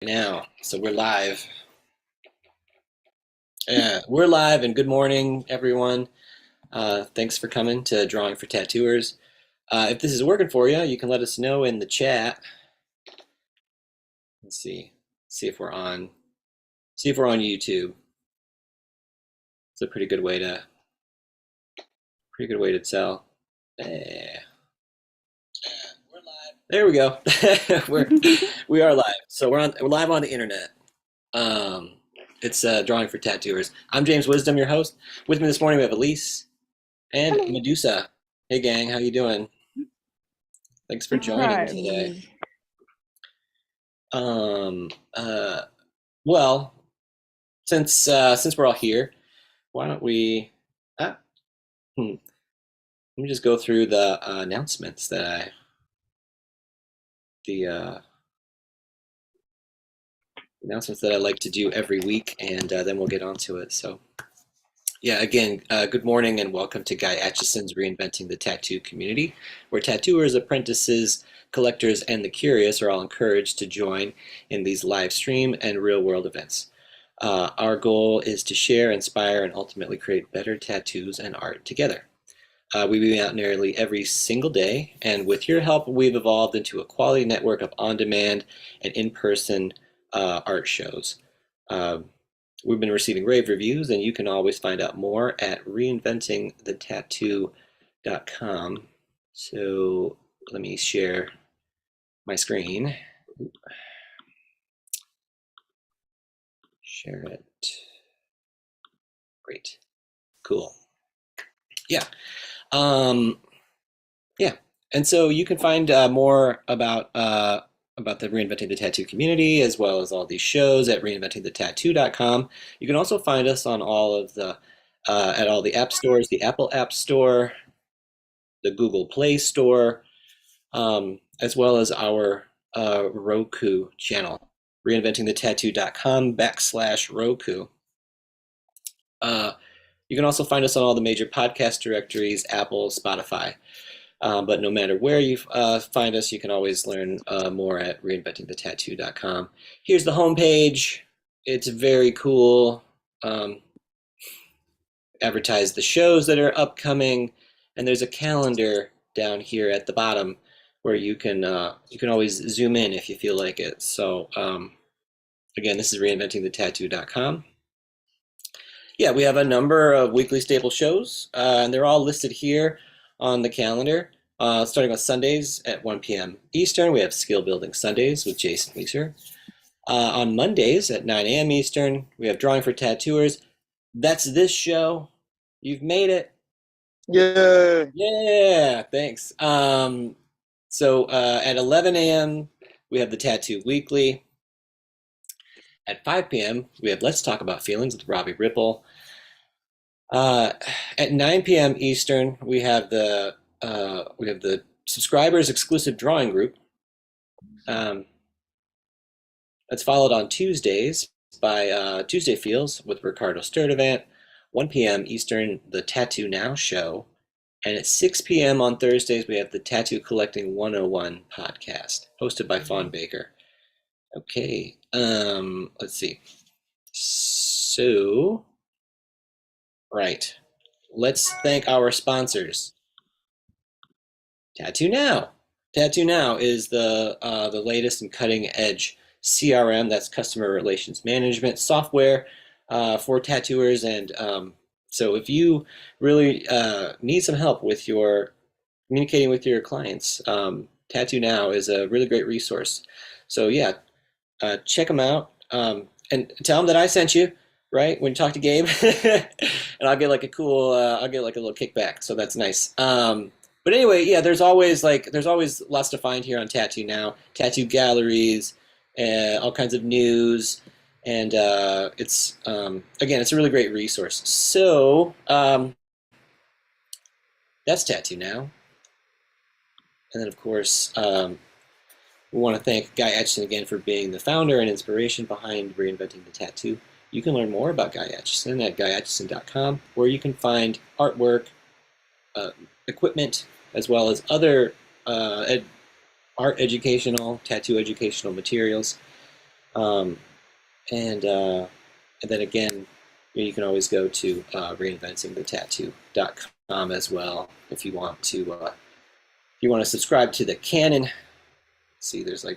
Now. So we're live. We're live, and good morning, everyone. Thanks for coming to Drawing for Tattooers. If this is working for you, you can let us know in the chat. Let's see. See if we're on. See if we're on YouTube. It's a pretty good way to tell. We're live. There we go. We are live. So we're live on the internet. Um, it's Drawing for Tattooers. I'm James Wisdom, your host. With me this morning we have Elise and Hello. Medusa. Hey gang, how you doing? Thanks for joining Hi. today. Um, uh, well, since we're all here, why don't we? Ah, Let me just go through the announcements that the announcements that I like to do every week, and then we'll get on to it. So, yeah, again, good morning and welcome to Guy Atchison's Reinventing the Tattoo community, where tattooers, apprentices, collectors, and the curious are all encouraged to join in these live stream and real world events. Our goal is to share, inspire, and ultimately create better tattoos and art together. We be out nearly every single day, and with your help, we've evolved into a quality network of on-demand and in-person art shows. Uh, we've been receiving rave reviews, and you can always find out more at reinventingthetattoo.com. So let me share my screen. Share it. Great. Cool. Yeah. Um, yeah. And so you can find more about the Reinventing the Tattoo community as well as all these shows at reinventingthetattoo.com. You can also find us on all of the at all the app stores, the Apple App Store, the Google Play Store, as well as our Roku channel, reinventingthetattoo.com/Roku. Uh, you can also find us on all the major podcast directories, Apple, Spotify. But no matter where you find us, you can always learn more at reinventingthetattoo.com. Here's the homepage. It's very cool. Um, Advertise the shows that are upcoming, and there's a calendar down here at the bottom where you can always zoom in if you feel like it. So again, this is reinventingthetattoo.com. Yeah, we have a number of weekly staple shows, and they're all listed here on the calendar. Starting on Sundays at 1 p.m. Eastern, we have Skill Building Sundays with Jason Weiser. On Mondays at 9 a.m. Eastern, we have Drawing for Tattooers. That's this show. You've made it. Yeah. Yeah, thanks. So at 11 a.m., we have the Tattoo Weekly. At 5 p.m., we have Let's Talk About Feelings with Robbie Ripple. Uh, at 9 p.m. Eastern, we have the subscribers exclusive drawing group. Um, that's followed on Tuesdays by Tuesday Feels with Ricardo Sturdivant. 1 p.m. Eastern, the Tattoo Now show. And at 6 p.m. on Thursdays, we have the Tattoo Collecting 101 podcast, hosted by Fawn Baker. Okay, let's see. So, right. Let's thank our sponsors. Tattoo Now. Tattoo Now is the latest and cutting edge CRM, that's customer relations management software for tattooers, and so if you really need some help with your communicating with your clients, Tattoo Now is a really great resource. So yeah, check them out and tell them that I sent you. Right when you talk to Gabe, and I'll get like a cool, I'll get like a little kickback. So that's nice. But anyway, yeah, there's always lots to find here on Tattoo Now, tattoo galleries, all kinds of news, and it's again, it's a really great resource. So that's Tattoo Now, and then of course we want to thank Guy Atchison again for being the founder and inspiration behind Reinventing the Tattoo. You can learn more about Guy Atchison at guyatchison.com, where you can find artwork, equipment, as well as other art educational, tattoo educational materials. Um, and then again, you can always go to reinventingthetattoo.com as well if you want to subscribe to the Canon. See, there's all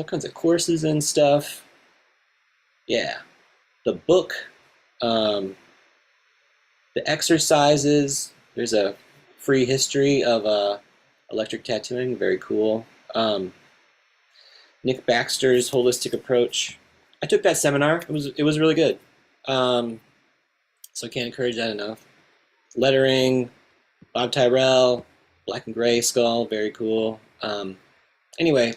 kinds of courses and stuff. Yeah, the book, um, the exercises. There's a free history of electric tattooing. Very cool. Nick Baxter's holistic approach. I took that seminar. It was really good. Um, so I can't encourage that enough. Lettering, Bob Tyrell, Black and Gray Skull, very cool. Anyway,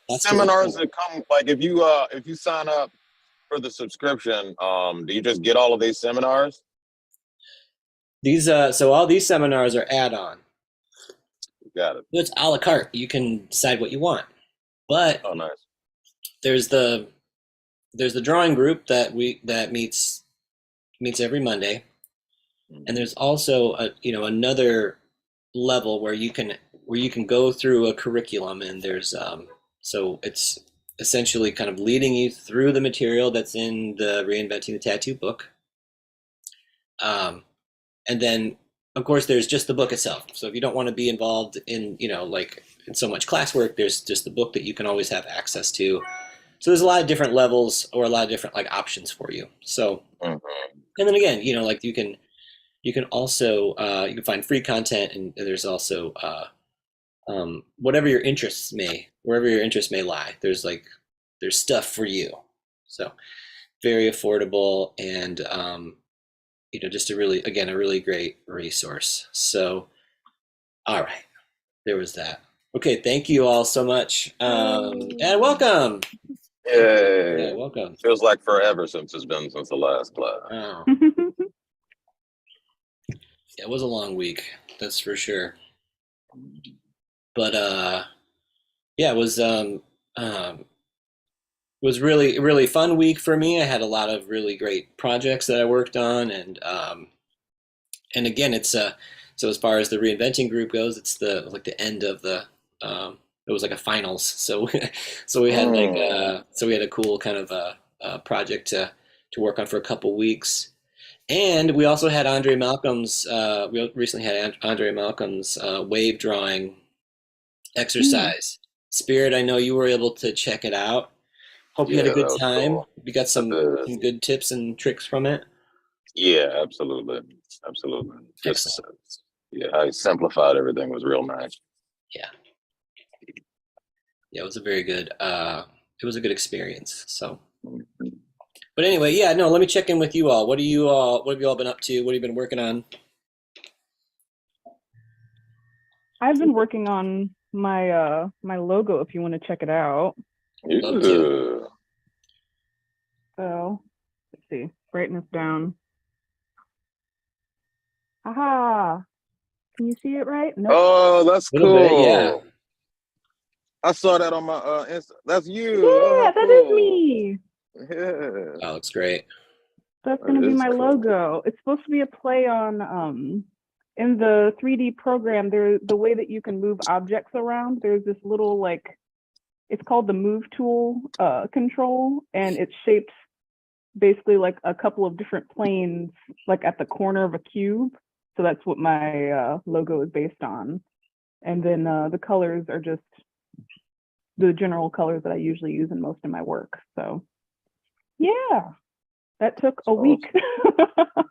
lots to look Seminars forward. that come like if you sign up for the subscription, do you just get all of these seminars? These so all these seminars are add-on. Got it. It's a la carte. You can decide what you want. But Oh, nice. there's the there's the drawing group that meets every Monday, and Mhm. there's also another level where you can go through a curriculum, and there's so it's essentially kind of leading you through the material that's in the Reinventing the Tattoo book. Um, and then of course there's just the book itself. So if you don't want to be involved in like in so much classwork, there's just the book that you can always have access to. So there's a lot of different levels or a lot of different like options for you. So Mhm. and then again, like you can also you can find free content, and there's also wherever your interests may lie. There's stuff for you. So very affordable, and just a really great resource. So all right, there was that. Okay, thank you all so much, and Yay. welcome. Yeah, Yay. welcome. Feels like forever since it's been since the last class. Oh, yeah, it was a long week, that's for sure. But yeah, um, it was really fun week for me. I had a lot of really great projects that I worked on, and again, it's so as far as the reinventing group goes, it's the like the end of the it was like a finals. So so we had Mm. so we had a cool kind of project to work on for a couple weeks. And we also had Andre Malcolm's. We recently had Andre Malcolm's wave drawing Hmm. exercise. Spirit, I know you were able to check it out. Hope you had a Yeah, that good was time. cool. We got I did. some good tips and tricks from it. Yeah, absolutely. Absolutely. Just Excellent. yeah, I simplified everything was real nice. Yeah, yeah, it was a very good. It was a good experience. So, Mhm. but anyway, yeah, no. Let me check in with you all. What have you all been up to? What have you been working on? I've been working on my logo if you want to check it out. Love to. Yeah. So let's see. Brightness down. Aha. Can you see it right? Nope. Oh, that's A little bit, yeah. cool. I saw that on my That's you. Oh, how Yeah, that is cool. me. Yeah, Oh, it's great. That's that gonna be is my cool. logo. It's supposed to be a play on in the 3D program, there the way that you can move objects around, there's this little like it's called the move tool control, and it's shaped basically like a couple of different planes like at the corner of a cube. So that's what my logo is based on. And then the colors are just the general colors that I usually use in most of my work. So yeah, that took It's a week awesome.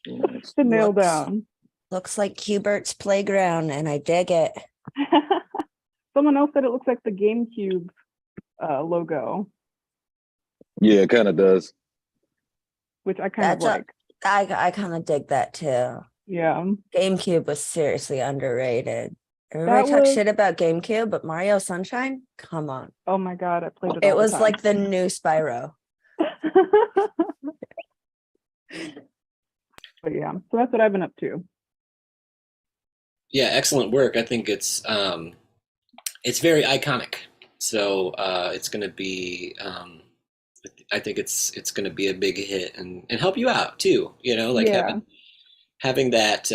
Nice. to nail Looks down. looks like Hubert's playground, and I dig it. Someone else said it looks like the GameCube logo, Yeah, it kind of does. which I kind of That's a like. I kind of dig that too. Yeah, GameCube was seriously underrated. Everybody that talks was, shit about GameCube, but Mario Sunshine, come on. oh my God, I played it It all the was time. like the new Spyro. But yeah, so that's what I've been up to. Yeah, excellent work. I think it's very iconic. So it's going to be. I think it's going to be a big hit and help you out too. Like Yeah, having that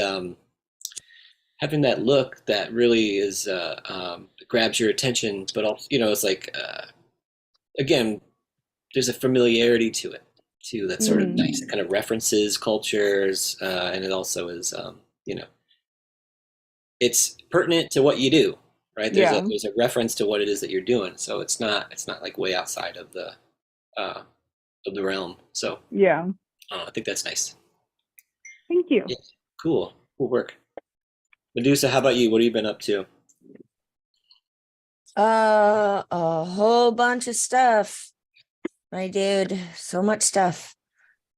having that look that really is grabs your attention, but also it's like again, there's a familiarity to it too. That's sort of nice. It kind of references cultures, and it also is, you know, it's pertinent to what you do, right? Yeah. There's a reference to what it is that you're doing, so it's not like way outside uh, of the realm. So Yeah. I think that's nice. Thank you. Yeah, cool work. Medusa, how about you? What have you been up to? A whole bunch of stuff, my dude. So much stuff.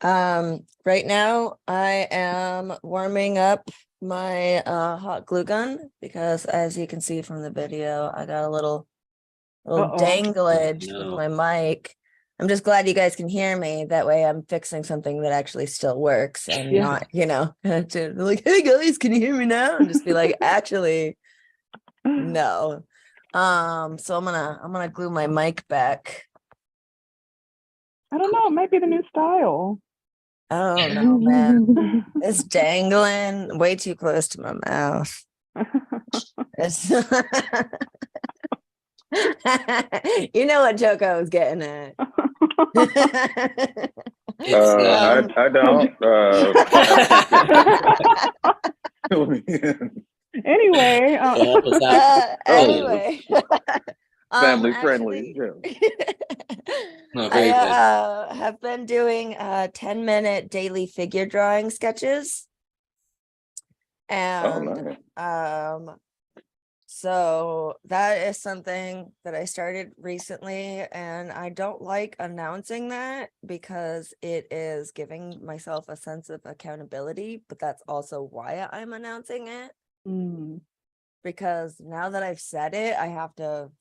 Right now I am warming up my hot glue gun because, as you can see from the video, I got a little Uh-oh. danglage with No. my mic. I'm just glad you guys can hear me. That way I'm fixing something that actually still works and Yeah. not, to be like, hey guys, can you hear me now? And just be like, actually, no. So I'm gonna glue my mic back. I don't know. It might be the new style. Oh no, man. It's dangling way too close to my mouth. It's you know what joke I was getting at. It's I don't. Anyway, yeah, help us out. Anyway, Family friendly. actually, No, I very good. have been doing 10-minute daily figure drawing sketches. Oh, And nice. so that is something that I started recently, and I don't like announcing that because it is giving myself a sense of accountability, but that's also why I'm announcing it, because now that I've said it, I have to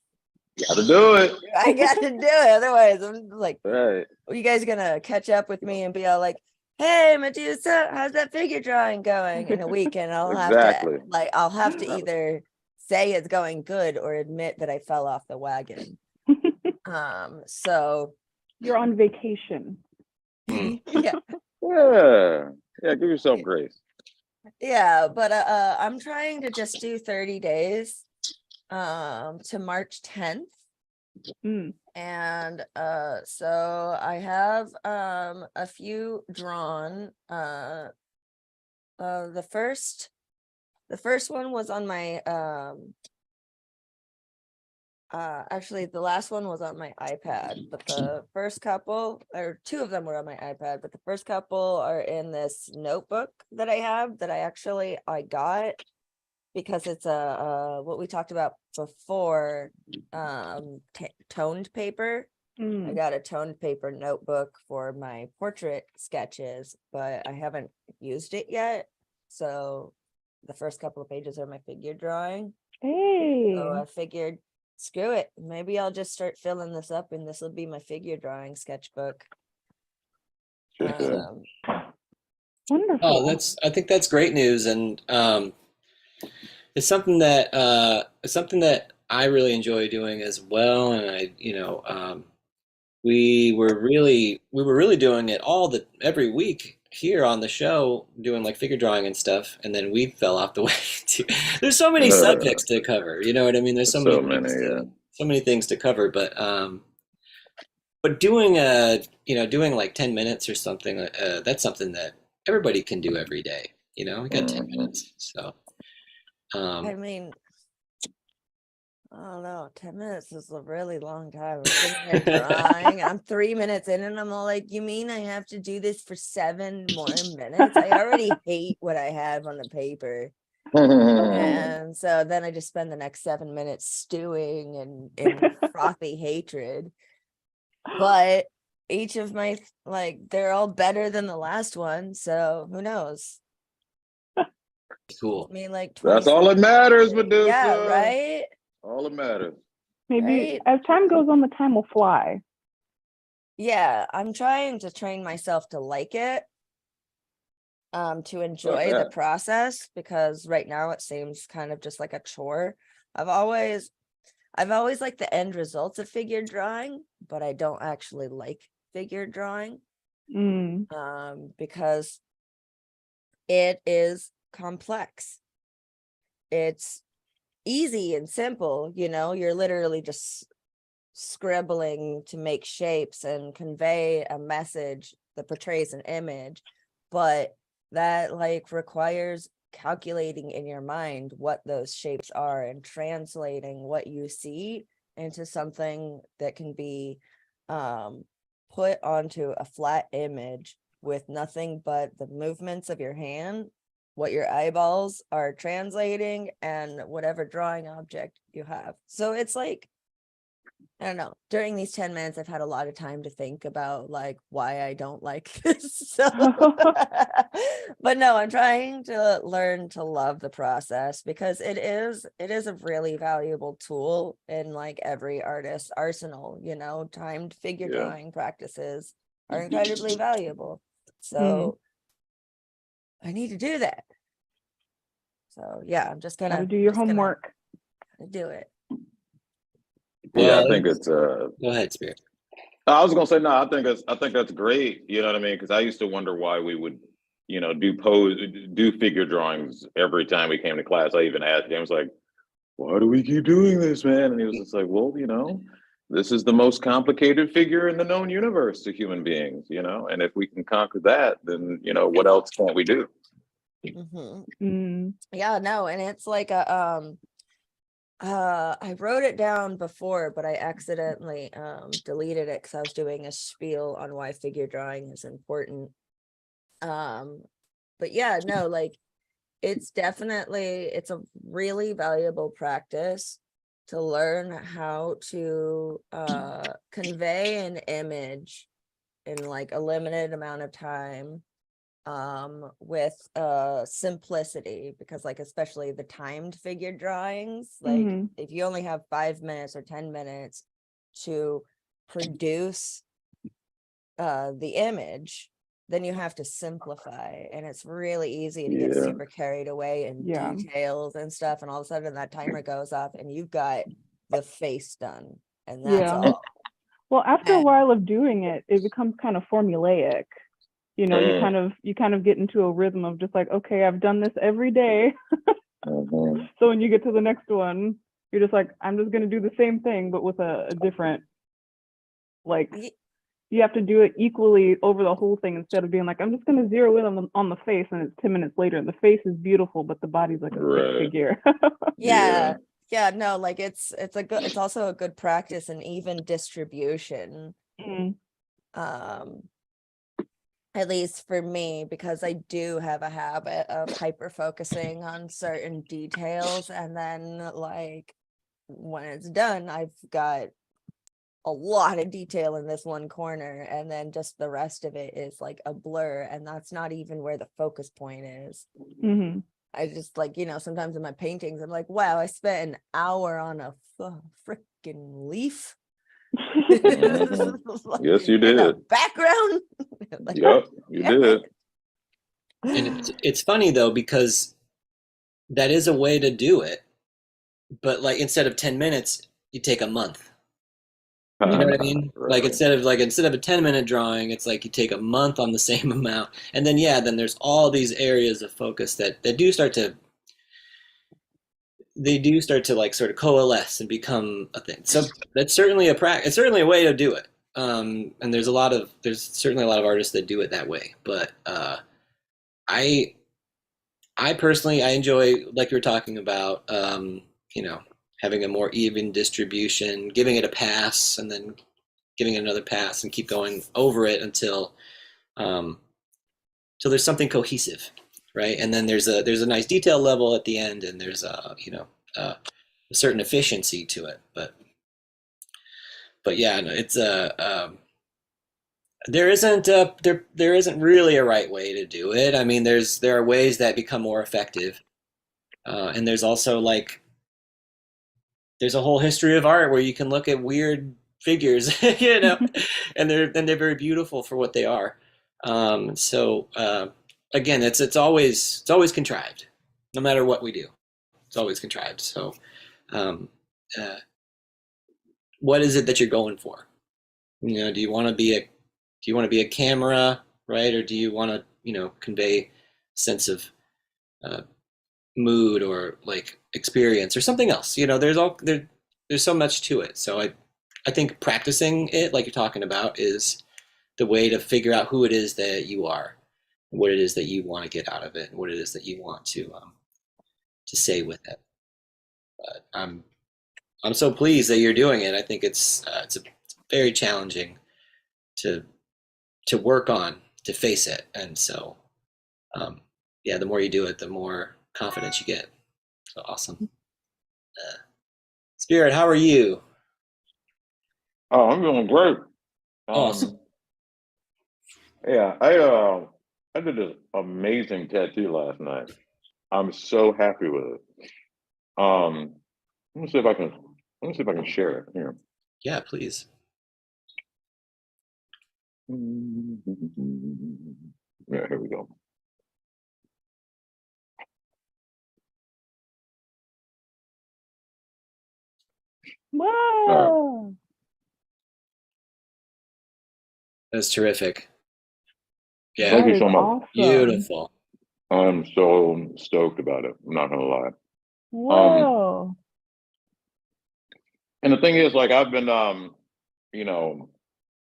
Gotta do it. I got to do it. Otherwise, I'm like, Right. are you guys gonna catch up with me and be all like, hey Medusa, how's that figure drawing going in a week? And Exactly. I'll have to either say it's going good or admit that I fell off the wagon. So you're on vacation. Mm. yeah, Yeah, give yourself grace. yeah, but I'm trying to just do 30 days to March 10th. And so I have a few drawn. The first one was on my actually the last one was on my iPad, but the first couple, or two of them were on my iPad, but the first couple are in this notebook that I have that I got because it's a what we talked about before, toned paper. I got a toned paper notebook for my portrait sketches, but I haven't used it yet. So the first couple of pages are my figure drawing. Hey. So I figured, screw it. Maybe I'll just start filling this up and this will be my figure drawing sketchbook. Wonderful. Oh, I think that's great news, and it's something that I really enjoy doing as well. And we were really doing it every week here on the show, doing like figure drawing and stuff, and then we fell off the way too. There's so many subjects to cover, you know what I mean? There's so many things to cover, but doing doing like 10 minutes or something, that's something that everybody can do every day. You know, we got 10 minutes, so. I mean, I don't know, 10 minutes is a really long time. I'm sitting there drawing. I'm 3 minutes in and I'm all like, you mean I have to do this for 7 more minutes? I already hate what I have on the paper. And so then I just spend the next 7 minutes stewing in frothy hatred. But each of my, they're all better than the last one. So who knows? Cool. I mean, like, that's all that matters, Medusa. Yeah, right? All that matters. Maybe as time goes on, the time will fly. Yeah, I'm trying to train myself to like it, to enjoy the process, because right now it seems kind of just like a chore. I've always liked the end results of figure drawing, but I don't actually like figure drawing, because it is complex. It's easy and simple, you're literally just scribbling to make shapes and convey a message that portrays an image, but that like requires calculating in your mind what those shapes are and translating what you see into something that can be put onto a flat image with nothing but the movements of your hand, what your eyeballs are translating, and whatever drawing object you have. So it's like, I don't know, during these 10 minutes, I've had a lot of time to think about like why I don't like this. So, but no, I'm trying to learn to love the process because it is a really valuable tool in like every artist's arsenal, you know, timed figure Yeah. drawing practices are incredibly valuable. Mm. So I need to do that. So yeah, I'm just Gotta gonna do your homework. do it. Yeah, Well, I think it's go ahead, Spirit. I was gonna say no. I think that's great. You know what I mean? Because I used to wonder why we would, you know, do figure drawings every time we came to class. I even asked James like, "Why do we keep doing this, man?" And he was just like, "Well, you know, this is the most complicated figure in the known universe to human beings. You know, and if we can conquer that, then you know, what else can't we do?" Mm. Yeah, no, and it's like a I wrote it down before, but I accidentally deleted it because I was doing a spiel on why figure drawing is important. But yeah, no, like it's a really valuable practice to learn how to convey an image in like a limited amount of time with simplicity, because like especially the timed figure drawings, like Mhm. if you only have 5 minutes or 10 minutes to produce the image, then you have to simplify, and it's really easy to get Yeah. super carried away in Yeah. details and stuff, and all of a sudden that timer goes off and you've got the face done, and that's Yeah. all. Well, after a And while of doing it, it becomes kind of formulaic. You know, Mm. you kind of get into a rhythm of just like, okay, I've done this every day. Mhm. So when you get to the next one, you're just like, I'm just gonna do the same thing, but with a different, like, y- you have to do it equally over the whole thing instead of being like, I'm just gonna zero in on the face, and it's 10 minutes later, and the face is beautiful, but the body's like a stick Right. figure. yeah, yeah, no, like it's also a good practice in even distribution. Mm. At least for me, because I do have a habit of hyper focusing on certain details, and then like when it's done, I've got a lot of detail in this one corner, and then just the rest of it is like a blur, and that's not even where the focus point is. Mhm. I just like, you know, sometimes in my paintings I'm like, wow, I spent an hour on a freaking leaf. Mhm. Yes, you In the did. background. Like, Yep, you damn did. it. And it's funny though, because that is a way to do it, but like instead of 10 minutes, you take a month. You know what I mean? Like Right. instead of a 10-minute drawing, it's like you take a month on the same amount. And then yeah, then there's all these areas of focus that do start to like sort of coalesce and become a thing. So that's certainly it's certainly a way to do it. And there's certainly a lot of artists that do it that way. But I I personally I enjoy, like you were talking about, you know, having a more even distribution, giving it a pass, and then giving it another pass, and keep going over it um, until there's something cohesive, right? And then there's a nice detail level at the end, and there's a certain efficiency to it. But yeah, no, it's there isn't really a right way to do it. I mean, there are ways that become more effective, and there's also like there's a whole history of art where you can look at weird figures, you know, and they're very beautiful for what they are. So again, it's always contrived, no matter what we do. It's always contrived. So um, uh, what is it that you're going for? You know, do you want to be a camera, right, or do you want to convey a sense of uh, mood or like experience or something else? You know, there's so much to it. So I think practicing it, like you're talking about, is the way to figure out who it is that you are, what it is that you want to get out of it, and what it is that you want to say with it. But I'm so pleased that you're doing it. I think it's very challenging to work on, to face it, and so um, yeah, the more you do it, the more confidence you get. So awesome. Spirit, how are you? Oh, I'm doing great. Awesome. Yeah, I did this amazing tattoo last night. I'm so happy with it. Let me see if I can let me see if I can share it here. Yeah, please. Yeah, here we go. All right. Whoa. That's terrific. Yeah, Thank That you is so much. awesome. beautiful. I'm so stoked about it. I'm not gonna lie. Whoa. And the thing is, like, I've been, you know,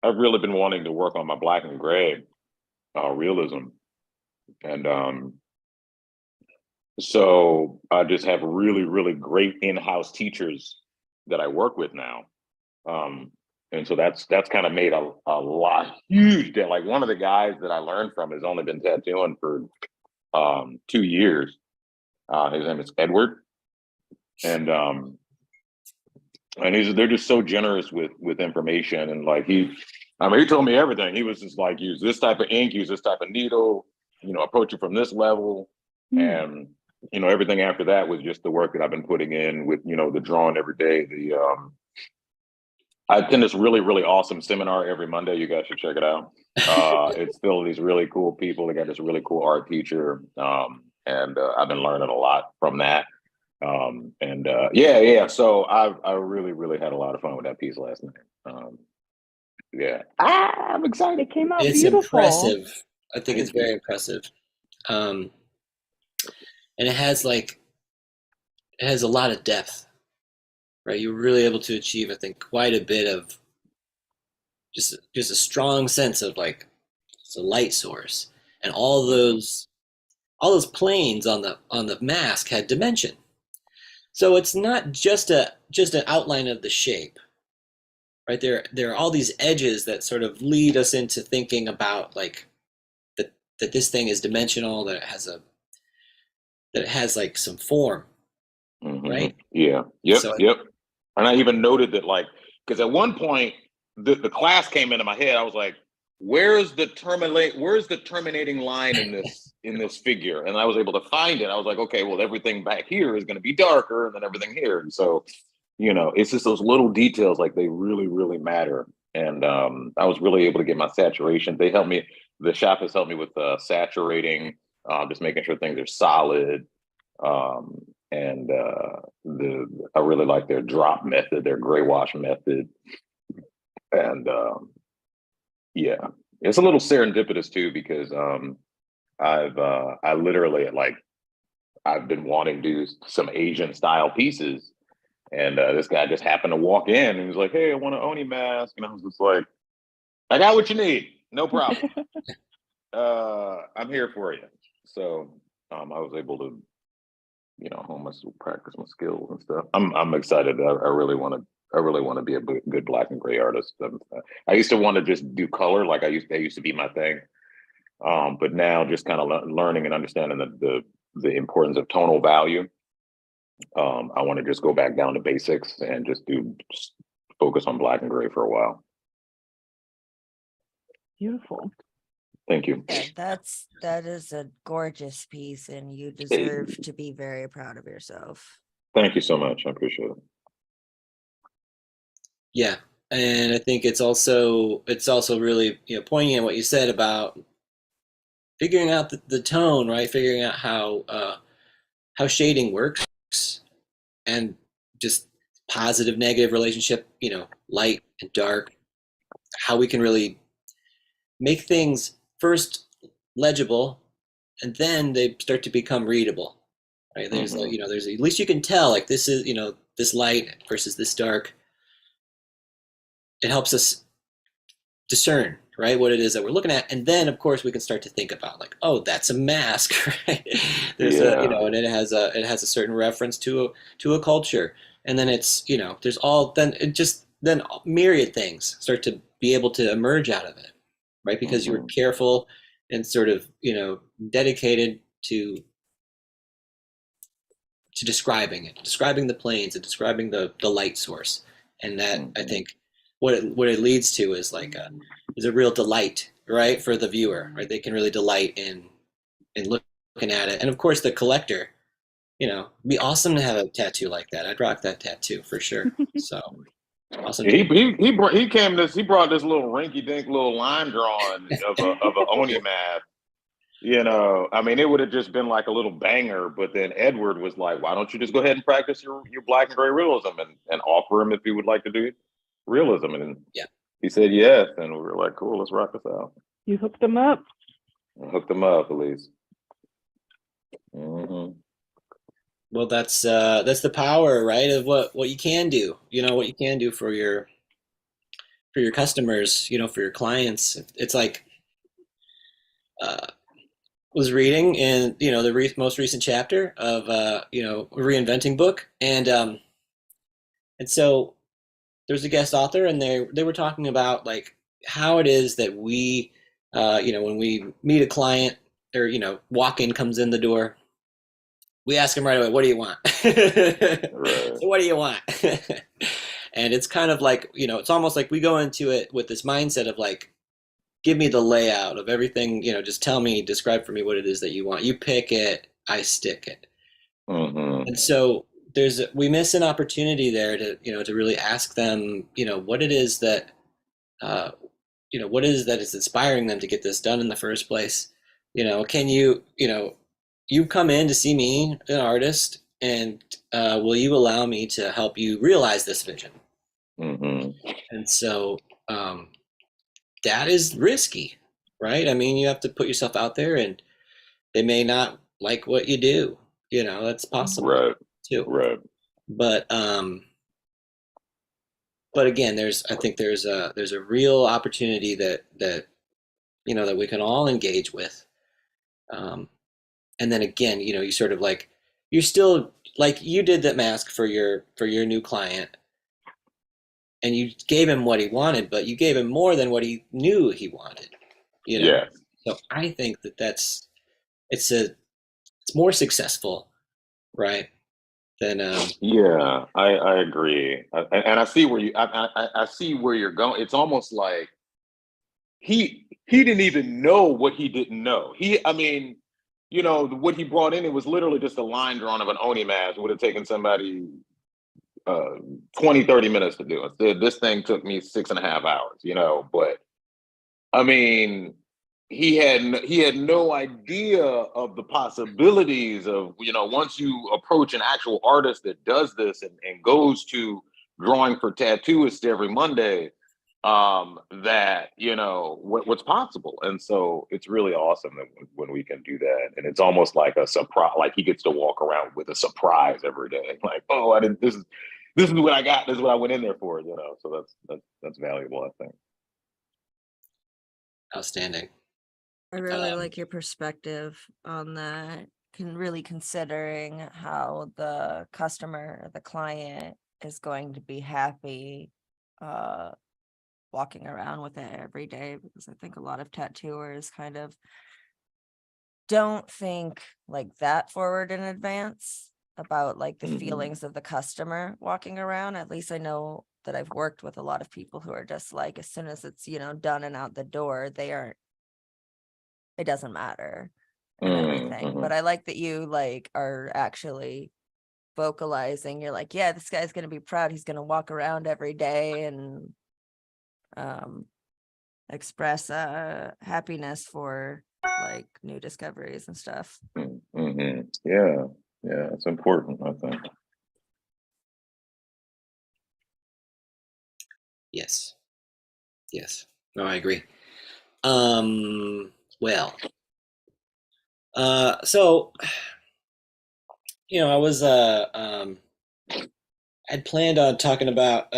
I've really been wanting to work on my black and gray realism, and so I just have really, really great in-house teachers that I work with now. Um, and so that's kind of made a lot huge. Like one of the guys that I learned from has only been tattooing for 2 years. His name is Edward, and they're just so generous with information. And like he told me everything. He was just like, use this type of ink, use this type of needle, approach it from this level. Hmm. And everything after that was just the work that I've been putting in with the drawing every day. I attend this really, really awesome seminar every Monday. You guys should check it out. It's filled with these really cool people. They got this really cool art teacher. And I've been learning a lot from that. Yeah. So I really, really had a lot of fun with that piece last night. Yeah. I'm excited. It came out It's beautiful. impressive. I think it's Thank you. very impressive. Um, and it has a lot of depth, right? You're really able to achieve, I think, quite a bit of just a strong sense of like it's a light source, and all those planes on the mask had dimension. So it's not just an outline of the shape, right? There are all these edges that sort of lead us into thinking about like that this thing is dimensional, that it has like some form, right? Yeah. Yep. So Yep. And I even noted that, like, because at one point the class came into my head. I was like, "Where's the terminating line in this figure?" And I was able to find it. I was like, "Okay, well, everything back here is going to be darker than everything here." And so, it's just those little details, like they really, really matter. And I was really able to get my saturation. They helped me. The shop has helped me with saturating, just making sure things are solid. Um, and I really like their drop method, their gray wash method, and yeah, it's a little serendipitous too because I literally I've been wanting to do some Asian style pieces, and this guy just happened to walk in and he was like, "Hey, I want an Oni mask," and I was just like, "I got what you need, no problem. I'm here for you." So I was able to home my practice my skills and stuff. I'm excited. I really want to. I really want to be a good black and gray artist. I used to want to just do color, like that used to be my thing. But now, just kind of learning and understanding the importance of tonal value. I want to just go back down to basics and just focus on black and gray for a while. Beautiful. Thank you. Yeah, that is a gorgeous piece, and you deserve to be very proud of yourself. Thank you so much. I appreciate it. yeah, and I think it's also really poignant in what you said about figuring out the tone, right? Figuring out how shading works, and just positive negative relationship, light and dark, how we can really make things first legible and then they start to become readable, right? There's there's at least you can tell like this is this light versus this dark, it helps us discern, right, what it is that we're looking at, and then of course we can start to think about like, oh, that's a mask, right? There's a, Yeah. and it has a certain reference to a culture, and then it's, there's all, then it just, then myriad things start to be able to emerge out of it, right? Because you were Hmm. careful and sort of, dedicated to describing the planes and describing the light source, and that, I Hmm. think, what it leads to is like is a real delight, right, for the viewer, right? They can really delight in looking at it, and of course the collector, it'd be awesome to have a tattoo like that. I'd rock that tattoo for sure. So awesome to hear. He brought this little rinky dink little line drawing of a Oni mask. I mean, it would have just been like a little banger, but then Edward was like, "Why don't you just go ahead and practice your black and gray realism and offer him if he would like to do realism?" And Yeah. he said yes, and we were like, "Cool, let's rock this out." You hooked them up. And hooked him up, at least. Hmm. Well, that's the power, right, of what you can do. What you can do for your customers, for your clients. It's like, uh, was reading in, the most recent chapter of, Reinventing book, and so there's a guest author, and they were talking about like how it is that we, when we meet a client, or, walk-in comes in the door, we ask them right away, what do you want? Right. So what do you want? And it's kind of like, it's almost like we go into it with this mindset of like, give me the layout of everything, just tell me, describe for me what it is that you want. You pick it, I stick it. Hmm. And so we miss an opportunity there to really ask them, what it is that, uh, what is that is inspiring them to get this done in the first place. Can you come in to see me, an artist, and will you allow me to help you realize this vision? Hmm. And so, um, that is risky, right? I mean, you have to put yourself out there, and they may not like what you do. That's possible Right. too. Right. But again, I think there's a real opportunity that we can all engage with. Um, and then again, you sort of like, you're still like, you did that mask for your new client, and you gave him what he wanted, but you gave him more than what he knew he wanted. You know, Yes. so I think it's more successful, right? Than Yeah, I agree, and I see where I see where you're going. It's almost like he didn't even know what he didn't know. I mean, what he brought in, it was literally just a line drawn of an Oni mask. Would have taken somebody uh 20, 30 minutes to do it. This thing took me 6.5 hours. But I mean, he had no idea of the possibilities of, once you approach an actual artist that does this and goes to drawing for tattooists every Monday, that what's possible. And so it's really awesome that when we can do that, and it's almost like a surprise, like he gets to walk around with a surprise every day, like, oh, I didn't this is what I got, this is what I went in there for. So that's valuable, I think. outstanding. I really Um, like your perspective on that. Really considering how the customer, the client, is going to be happy uh walking around with it every day, because I think a lot of tattooers kind of don't think like that forward in advance about like the Hmm. feelings of the customer walking around. At least I know that I've worked with a lot of people who are just like, as soon as it's, done and out the door, it doesn't matter and everything. Hmm. But I like that you like are actually vocalizing. You're like, yeah, this guy's gonna be proud. He's gonna walk around every day and um express happiness for like new discoveries and stuff. Hmm. Yeah, yeah, it's important, I think. yes, yes. No, I agree. Um, well, so I was I'd planned on talking about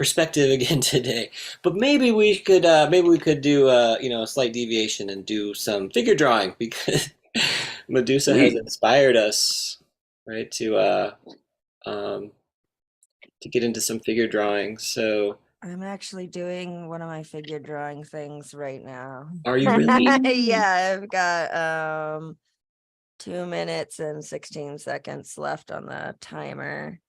perspective again today. But maybe we could do a slight deviation and do some figure drawing because Medusa has Sweet. inspired us, right, um, to get into some figure drawing. So, I'm actually doing one of my figure drawing things right now. are you really? Yeah, I've got 2 minutes and 16 seconds left on the timer.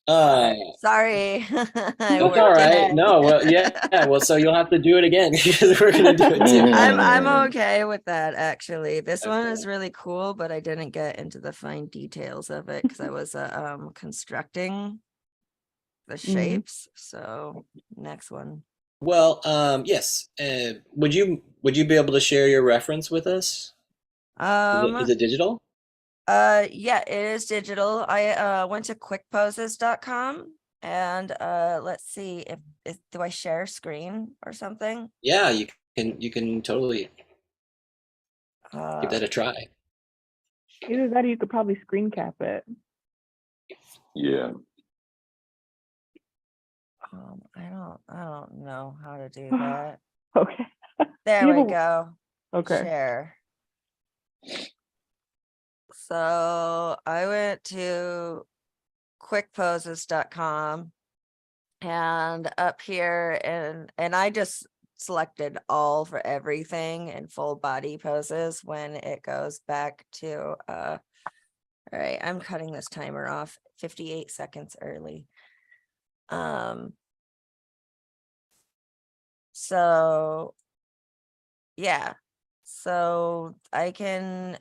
Uh, Sorry. I that's worked all right. today. No, well, yeah. Well, so you'll have to do it again because we're gonna do it too. I'm okay with that actually. This one is really cool, but I didn't get into the fine details of it because I was constructing the shapes. So next one. Well, yes. Would you be able to share your reference with us? Is it digital? Yeah, it is digital. I went to quickposes.com and let's see if do I share screen or something? Yeah, you can totally give that a try. Either that or you could probably screen cap it. Yeah. I don't know how to do that. Okay. There You we have a- go. Okay. Share. So I went to quickposes.com and up here and I just selected all for everything and full body poses when it goes back to all right, I'm cutting this timer off 58 seconds early. So yeah, so I can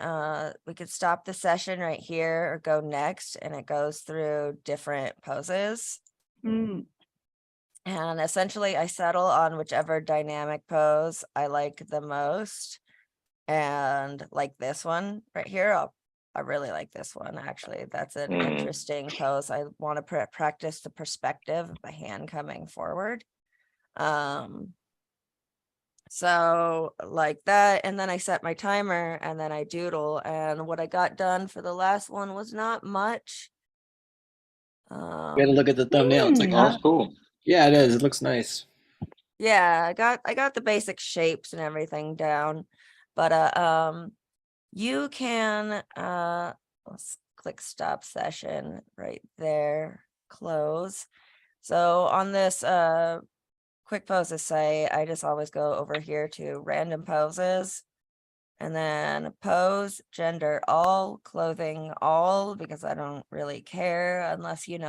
we could stop the session right here or go next, and it goes through different poses. Mm. And essentially I settle on whichever dynamic pose I like the most. And like this one right here, I really like this one actually. That's an Mhm. interesting pose. I want to practice the perspective of the hand coming forward. So like that, and then I set my timer and then I doodle, and what I got done for the last one was not much. We had to look at the thumbnail. It's like, Hmm. oh, That's cool. yeah, it is. It looks nice. Yeah, I got the basic shapes and everything down, but you can let's click stop session right there, close. So on this quick poses site, I just always go over here to random poses and then pose, gender all, clothing all, because I don't really care unless you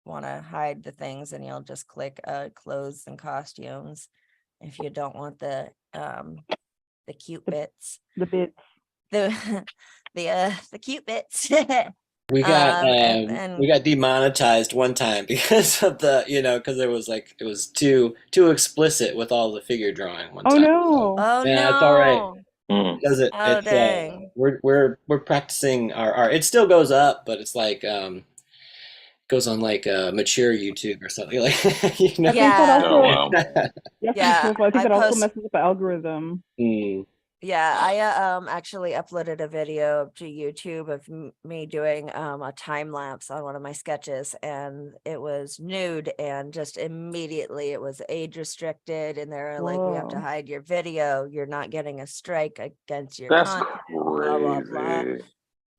want to hide the things, and you'll just click clothes and costumes if you don't want the cute bits, The bits. the the cute bits. We got And we got demonetized one time because of because it was too explicit with all the figure drawing one Oh time. no. oh Yeah, it's all right. no. Mhm. Does it? Oh It's dang. we're practicing our art. It still goes up, but it's like goes on like mature YouTube or something like I think that Yeah. Oh also, wow. yeah, Yeah, I think I that also post messes up the algorithm. Mm. Yeah, I actually uploaded a video to YouTube of me doing a time lapse on one of my sketches, and it was nude, and just immediately it was age restricted, and they're like, we have to Whoa. hide your video. You're not getting a strike against your That's content, blah blah blah. crazy.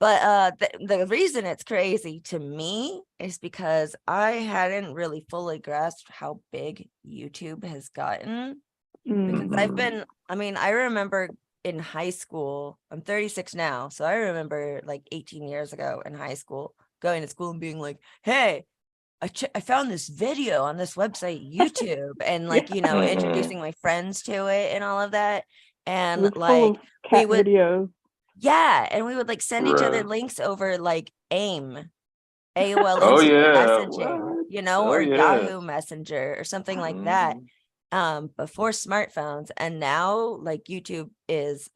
But the reason it's crazy to me is because I hadn't really fully grasped how big YouTube has gotten. Because Mm. I've been, I remember in high school, I'm 36 now, so I remember like 18 years ago in high school, going to school and being like, hey, I found this video on this website, YouTube, and like, Yeah. introducing my friends to it and all of that. It And was full like, of cat videos. yeah, and we would like send each other Right. links over like AOL Oh Instant yeah. Messaging, What? Oh or yeah. Yahoo Messenger or something like that. Before smartphones, and now like YouTube is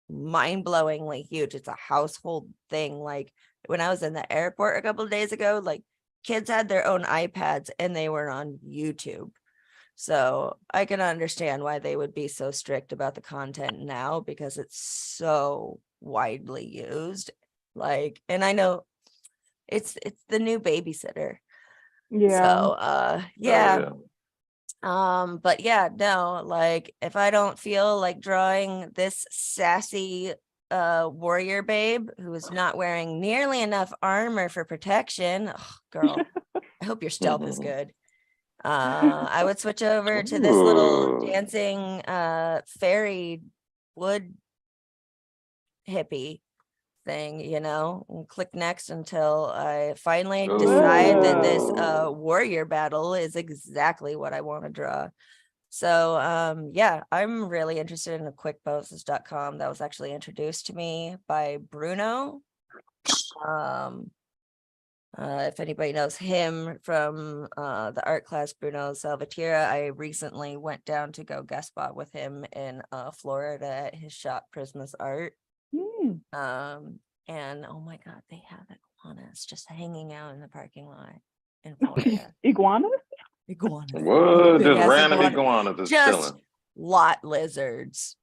mind-blowingly huge. It's a household thing. Like when I was in the airport a couple of days ago, like kids had their own iPads and they were on YouTube. So I can understand why they would be so strict about the content now, because it's so widely used. Like, and I know it's the new babysitter. Yeah. So Oh, yeah. But yeah, no, like if I don't feel like drawing this sassy warrior babe who is not wearing nearly enough armor for protection, ugh, girl, I hope your stealth is good. I would switch over to this little Ooh. dancing fairy wood hippie thing, you know, and click next until I finally decide that this Ooh. warrior battle is exactly what I want to draw. So yeah, I'm really interested in the quickposes.com. That was actually introduced to me by Bruno. If anybody knows him from the art class, Bruno Salvatierra, I recently went down to go guest spot with him in Florida at his shop Prisma's Art. Hmm. And oh my God, they have iguanas just hanging out in the parking lot in Florida. Iguanas? Iguanas. What? Big Just ass random iguana. iguanas just Just chilling. lot lizards.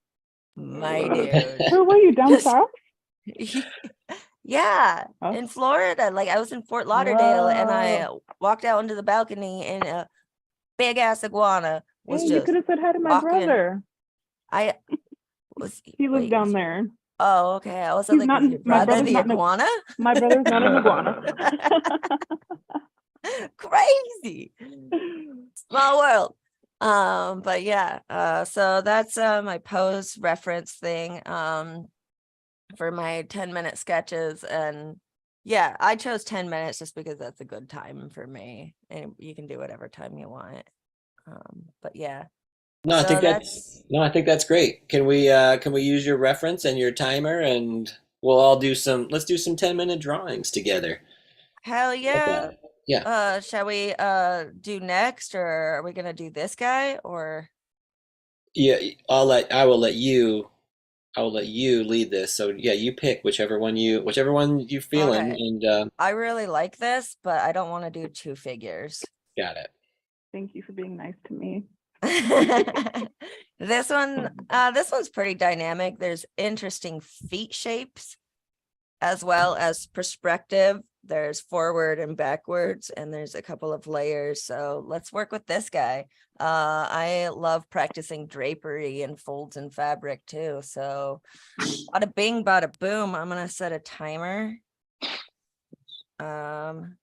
My What? dude. Where were you, down Just- south? Yeah, Oh. in Florida. Like I was in Fort Lauderdale and I Whoa. walked out into the balcony and a big ass iguana was Hey, you just could have said hi to my walking. brother. I was He lives wait, down was he- there. Oh, okay. I was He's like, not was your my brother brother's the not an iguana? my brother's not an iguana. Crazy. Small world. But yeah, so that's my pose reference thing for my 10-minute sketches. And yeah, I chose 10 minutes just because that's a good time for me, and you can do whatever time you want. But yeah, No, I so think that's great. Can we use your reference and your timer and we'll all do some let's do some 10-minute drawings together. hell Like yeah. that. Yeah. Shall we do next, or are we gonna do this guy, or Yeah, I will let you lead this. So yeah, you pick whichever one you feeling okay. and I really like this, but I don't want to do two figures. got it. Thank you for being nice to me. This one's pretty dynamic. There's interesting feet shapes as well as perspective. There's forward and backwards, and there's a couple of layers. So let's work with this guy. I love practicing drapery and folds in fabric too. So bada bing, bada boom. I'm gonna set a timer. And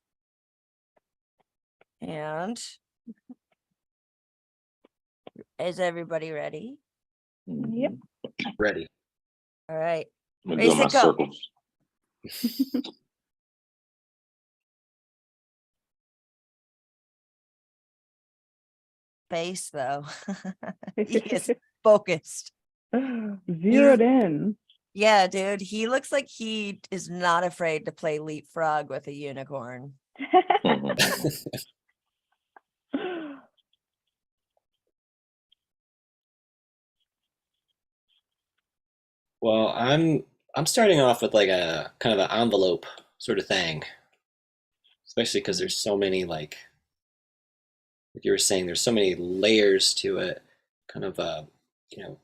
is everybody ready? Yep. Ready. All right. I'm Ready, doing my set, go. circles. Face though. He is focused. Zeroed in. Yeah, dude. He looks like he is not afraid to play leapfrog with a unicorn. Well, I'm starting off with like a kind of an envelope sort of thing, especially because there's so many like you were saying, there's so many layers to it. Kind of you know,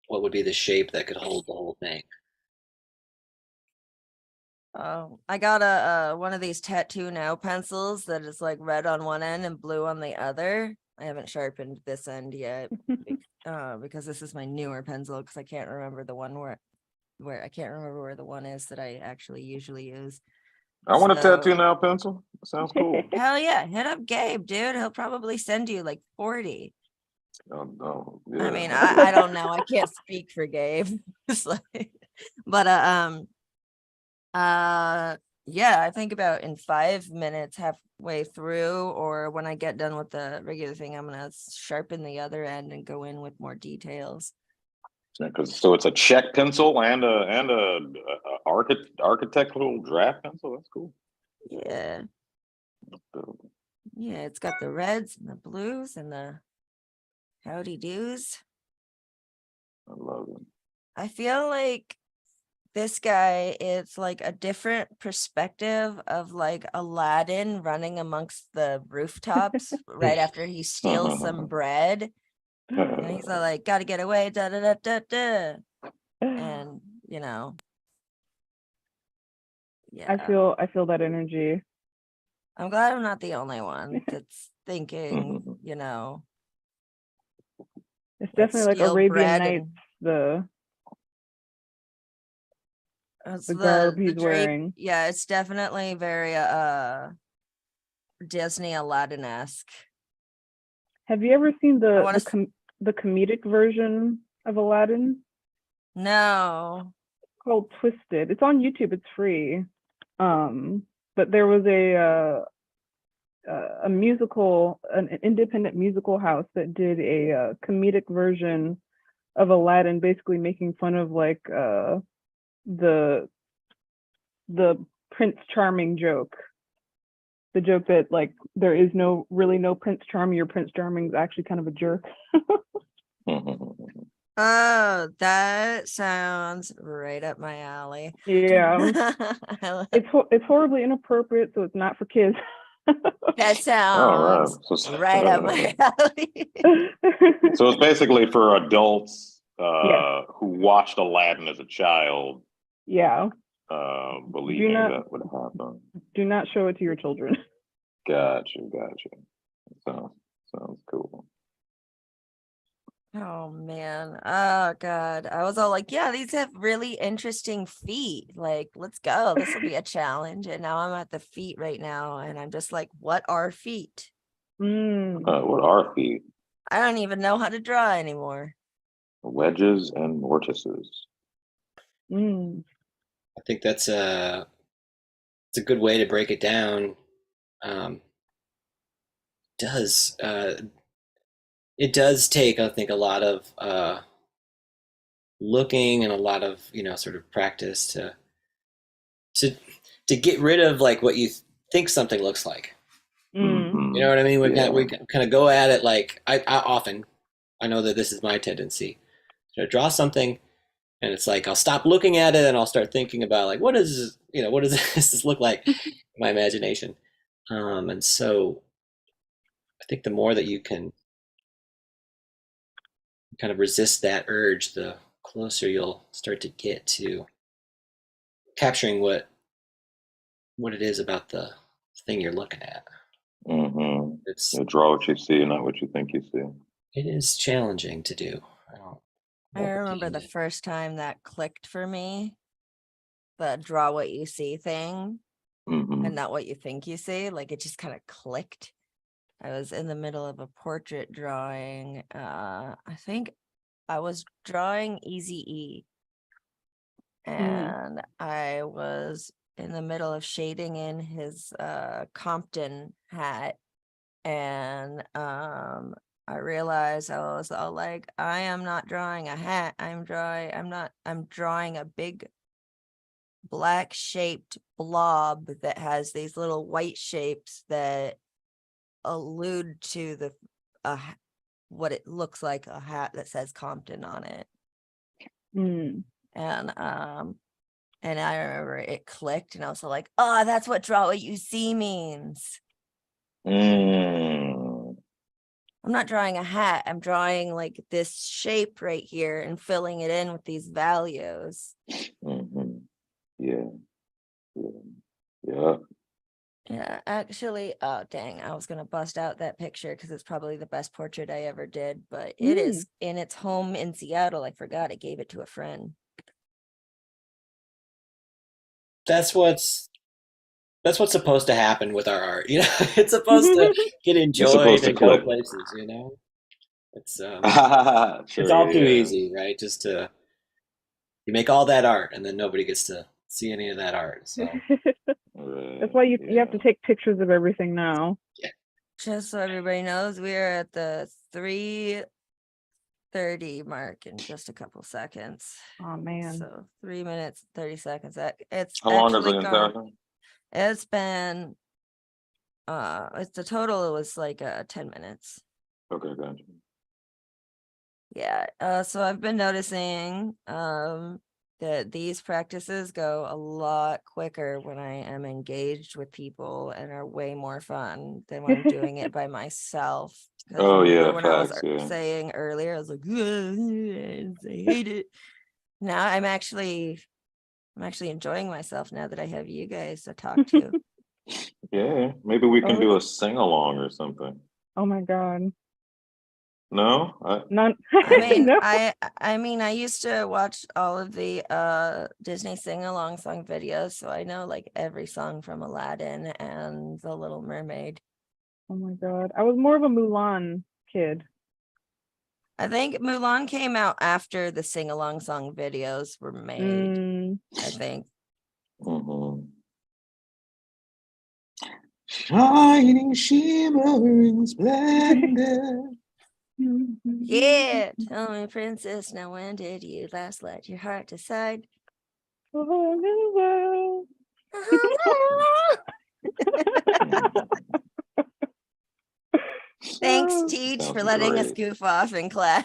what would be the shape that could hold the whole thing? Oh, I got a one of these tattoo now pencils that is like red on one end and blue on the other. I haven't sharpened this end yet because this is my newer pencil because I can't remember the one where I can't remember where the one is that I actually usually use. I want a tattoo So now pencil. Sounds cool. hell yeah, hit up Gabe, dude. He'll probably send you like 40. Oh, I yeah. mean, I don't know. I can't speak for Gabe. It's like, but yeah, I think about in 5 minutes, halfway through, or when I get done with the regular thing, I'm gonna sharpen the other end and go in with more details. So it's a check pencil and a architectural draft pencil. That's cool. Yeah, yeah, it's got the reds and the blues and the howdy doos. I love it. I feel like this guy is like a different perspective of like Aladdin running amongst the rooftops right after he steals some bread. And he's all like, gotta get away, da da da da da. And you know, yeah. I feel that energy. I'm glad I'm not the only one that's thinking, Mhm. you know, It's let's definitely like steal Arabian bread Nights, and it's the garb the he's drape. wearing. Yeah, it's definitely very Disney Aladdin-esque. Have you ever seen I the want to the comedic version of Aladdin? no. Called Twisted. It's on YouTube. It's free. But there was a musical, an independent musical house that did a comedic version of Aladdin, basically making fun of like the Prince Charming joke. The joke that like there is really no Prince Charming. Your Prince Charming is actually kind of a jerk. Oh, that sounds right up my alley. Yeah, That it's horribly inappropriate, so it's not for kids. All right. sounds right up my alley. So it's basically for adults Yes. who watched Aladdin as a child, Yeah. believing not- that would happen. Do not show it to your children. Gotcha. Sounds cool. Oh man. Oh god. I was all like, yeah, these have really interesting feet. Like, let's go. This will be a challenge. And now I'm at the feet right now. And I'm just like, what are feet? What are feet? I don't even know how to draw anymore. Wedges and mortises. I think that's it's a good way to break it down. Does it does take, I think, a lot of looking and a lot of sort of practice to to get rid of like what you think something looks like. You know what I mean? We kind of go at it like I know that this is my tendency to draw something, and it's like I'll stop looking at it and I'll start thinking about like what does this look like in my imagination, and so I think the more that you can kind of resist that urge, the closer you'll start to get to capturing what it is about the thing you're looking at. It's You draw what you see, not what you think you see. it is challenging to do. I remember the first time that clicked for me, the draw what you see thing and not what you think you see. Like it just kind of clicked. I was in the middle of a portrait drawing. I think I was drawing Eazy-E, and I was in the middle of shading in his Compton hat, and I realized I was all like, I am not drawing a hat. I'm drawing a big black shaped blob that has these little white shapes that allude to the what it looks like a hat that says Compton on it. And I remember it clicked and I was like, oh, that's what draw what you see means. I'm not drawing a hat. I'm drawing like this shape right here and filling it in with these values. Yeah, actually, oh dang, I was gonna bust out that picture because it's probably the best portrait I ever did, but it is in its home in Seattle. I forgot I gave it to a friend. That's what's supposed to happen with our art. It's supposed to get enjoyed and go places. It's it's all too easy, right? Just to you make all that art and then nobody gets to see any of that art. So that's why you have to take pictures of everything now. Yeah. Just so everybody knows, we are at the 3:30 mark in just a couple seconds. Oh man. So 3 minutes, 30 seconds. It's How long has actually it been? gone. It's been it's the total, it was like 10 minutes. Okay, gotcha. Yeah. So I've been noticing that these practices go a lot quicker when I am engaged with people and are way more fun than when I'm doing it by myself. Oh yeah, when facts, I was saying earlier, I was like, I hate it. Now I'm actually enjoying myself now that I have you guys to talk to. Yeah, maybe we can Oh, do a sing along or something. oh my God. No, None. I mean, No. I used to watch all of the Disney sing-along song videos, so I know like every song from Aladdin and The Little Mermaid. Oh my God. I was more of a Mulan kid. I think Mulan came out after the sing-along song videos were made. Mm. I think. mhm. Shining, shimmering, splendor. Yeah, tell me, princess, now when did you last let your heart decide? Thanks, Teach, for Sounds letting us great. goof off in class.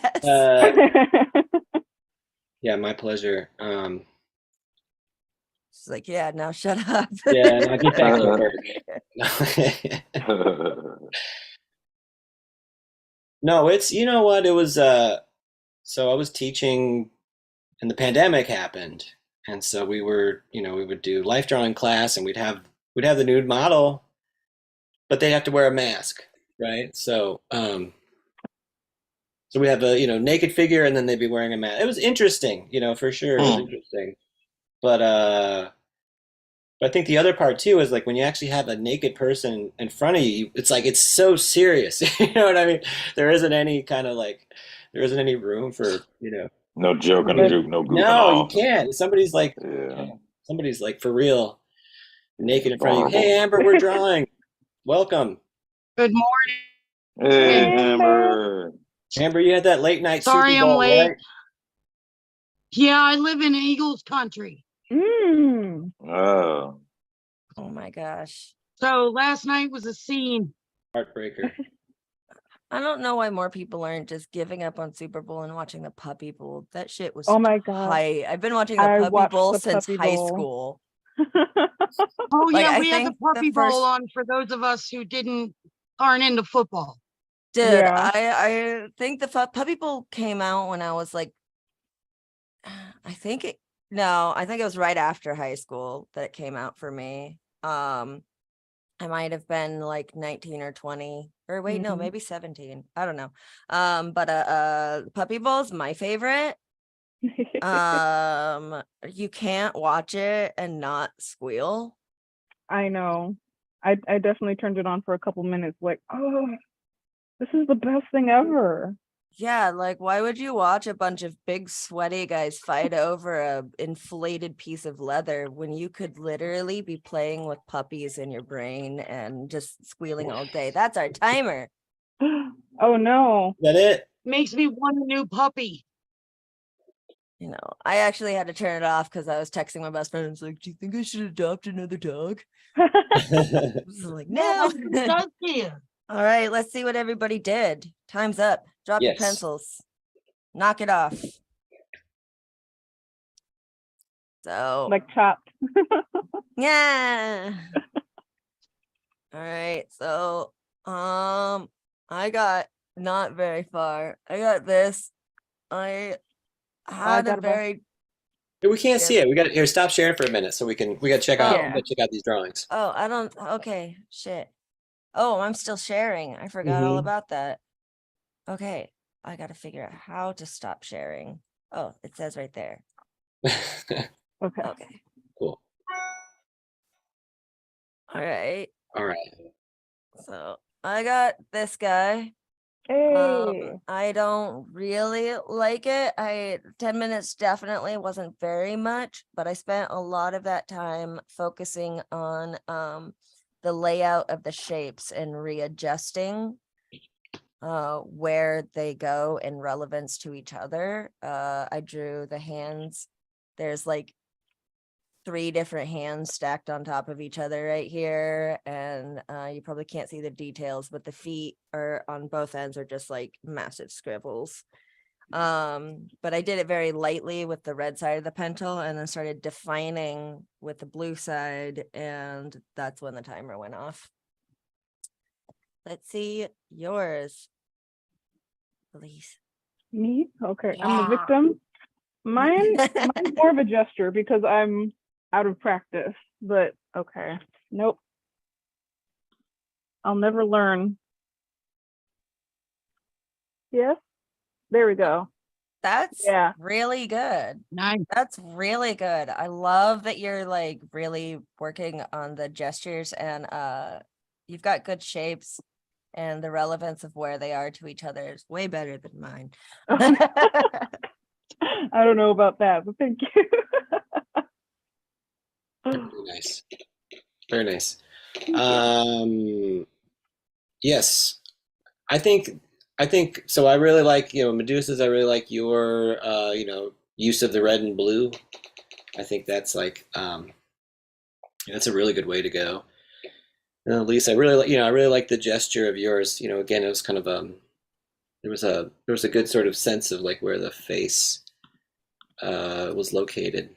Yeah, my pleasure. She's like, yeah, now shut up. Yeah, now get back to work. No, it's you know what? It was so I was teaching and the pandemic happened. And so we were, we would do life drawing class and we'd have the nude model, but they'd have to wear a mask, right? So we have a, naked figure and then they'd be wearing a mask. It was interesting, for sure. It was Hmm. interesting. But I think the other part too is like when you actually have a naked person in front of you, it's like it's so serious. You know what I mean? There isn't any kind of like there isn't any room for. No joking, But no goofing No, you off. can't. Yeah, Somebody's like for real it's naked in front of you. Hey vulnerable. Amber, we're drawing. Welcome. Good morning. Hey, Amber. Amber. Amber, you had that late night Super Sorry I'm Bowl, late. right? Yeah, I live in Eagles country. Mm. Oh, Oh my gosh. So last night was a scene. Heartbreaker. I don't know why more people aren't just giving up on Super Bowl and watching the Puppy Bowl. That shit was Oh my God. tight. I've been watching the I Puppy watched Bowl the since Puppy high Bowl. school. Oh Like, yeah, I we had the think the Puppy Bowl first- on for those of us who aren't into football. Dude, Yeah. I think the Puppy Bowl came out when I was like, I think it was right after high school that it came out for me. I might have been like 19 or 20, or wait, no, Mhm. maybe 17. I don't know. But Puppy Bowl's my favorite. You can't watch it and not squeal. I know. I definitely turned it on for a couple minutes, like, oh, this is the best thing ever. Yeah, like why would you watch a bunch of big sweaty guys fight over a inflated piece of leather when you could literally be playing with puppies in your brain and just squealing all day? That's our timer. Oh no. Is that it? Makes me want a new puppy. I actually had to turn it off because I was texting my best friend and was like, do you think I should adopt another dog? I was like, no. Does here. All right, let's see what everybody did. Time's up. Drop your Yes. pencils. Knock it off. So, Like chopped. yeah. All right, so I got not very far. I got this. I had got a a very We can't see it. We got here. Stop sharing for a minute so we got to check out. Yeah. We got to check out these drawings. I don't okay, shit. Oh, I'm still sharing. I forgot all Mhm. about that. Okay, I got to figure out how to stop sharing. Oh, it says right there. Okay. Okay. Cool. All right. All right. So I got this guy. Hey. I don't really like it. 10 minutes definitely wasn't very much, but I spent a lot of that time focusing on the layout of the shapes and readjusting where they go in relevance to each other. I drew the hands. There's like 3 different hands stacked on top of each other right here, and you probably can't see the details, but the feet are on both ends are just like massive scribbles. But I did it very lightly with the red side of the pencil and then started defining with the blue side, and that's when the timer went off. Let's see yours, please. Me? Okay. I'm the Yeah. victim. Mine's more of a gesture because I'm out of practice. But okay. Nope. I'll never learn. Yes, there we go. That's Yeah. really good. Nice. That's really good. I love that you're like really working on the gestures, and you've got good shapes, and the relevance of where they are to each other is way better than mine. I don't know about that, but thank you. Very nice. Very nice. Thank you. Yes, I think so. I really like, Medusa's. I really like your, use of the red and blue. I think that's like, that's a really good way to go. Lisa, I really, I really like the gesture of yours. Again, it was kind of there was a good sort of sense of like where the face was located.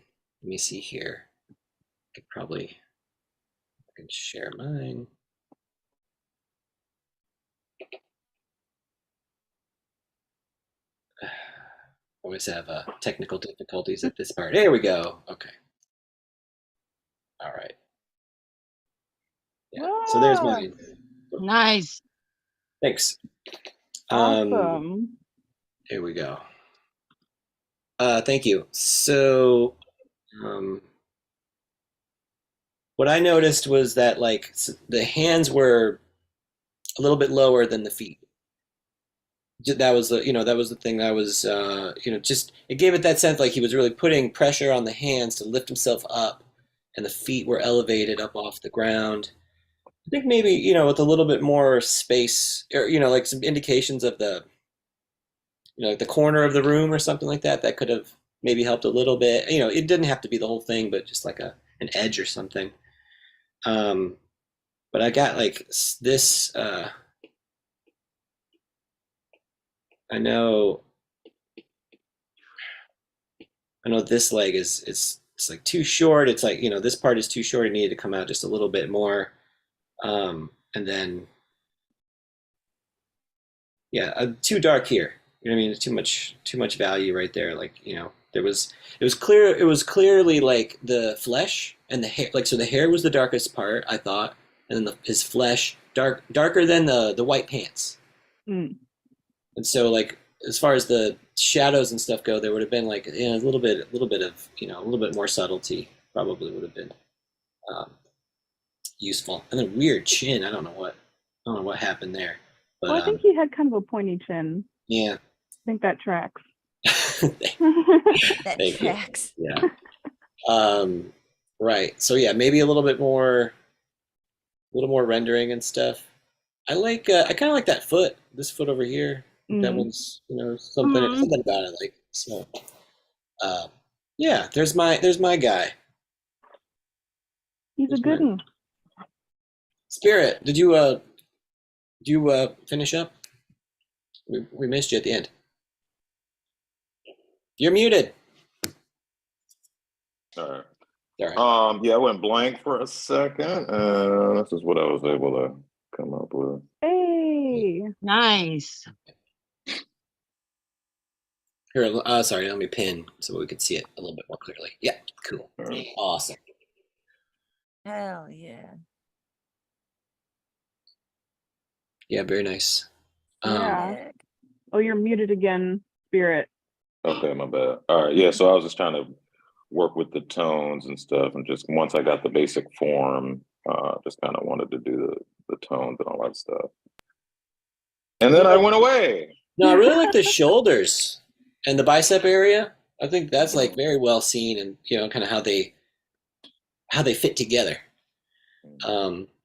Let me see here. I can share mine. Always have technical difficulties at this part. There we go. Okay. All right. Yeah. So there's Wow. mine. Nice. Thanks. Awesome. Here we go. Thank you. So, what I noticed was that like the hands were a little bit lower than the feet. That was the thing that was just it gave it that sense like he was really putting pressure on the hands to lift himself up, and the feet were elevated up off the ground. I think maybe with a little bit more space, or like some indications of the like the corner of the room or something like that, that could have maybe helped a little bit. It didn't have to be the whole thing, but just like an edge or something. But I got like this. I know this leg is it's like too short. It's like this part is too short. It needed to come out just a little bit more. And then yeah, too dark here. You know what I mean? It's too much value right there. Like it was clear. It was clearly like the flesh and the hair. Like so, the hair was the darkest part, I thought, and then his flesh darker than the white pants. Mm. And so like as far as the shadows and stuff go, there would have been like a little bit of a little bit more subtlety probably would have been useful. And then weird chin. I don't know what happened there, but Well, I think he had kind of a pointy chin. yeah. I think that tracks. That Thank you. tracks. Yeah. Right. So yeah, maybe a little more rendering and stuff. I kind of like that foot. This foot over here. That one's something about it. Like so. Yeah. There's my guy. He's a good one. Spirit. Did you finish up? We missed you at the end. You're muted. All right. All right. Yeah, I went blank for a second. This is what I was able to come up with. Hey. Nice. Here, sorry, let me pin so we can see it a little bit more clearly. Yeah, cool. Right. Awesome. Hell yeah. Yeah, very nice. Yeah. Sick. Oh, you're muted again, Spirit. Okay, my bad. All right, yeah. So I was just trying to work with the tones and stuff, and just once I got the basic form, just kind of wanted to do the tones and all that stuff. And then I went away. No, I really like the shoulders and the bicep area. I think that's like very well seen, and kind of how they fit together.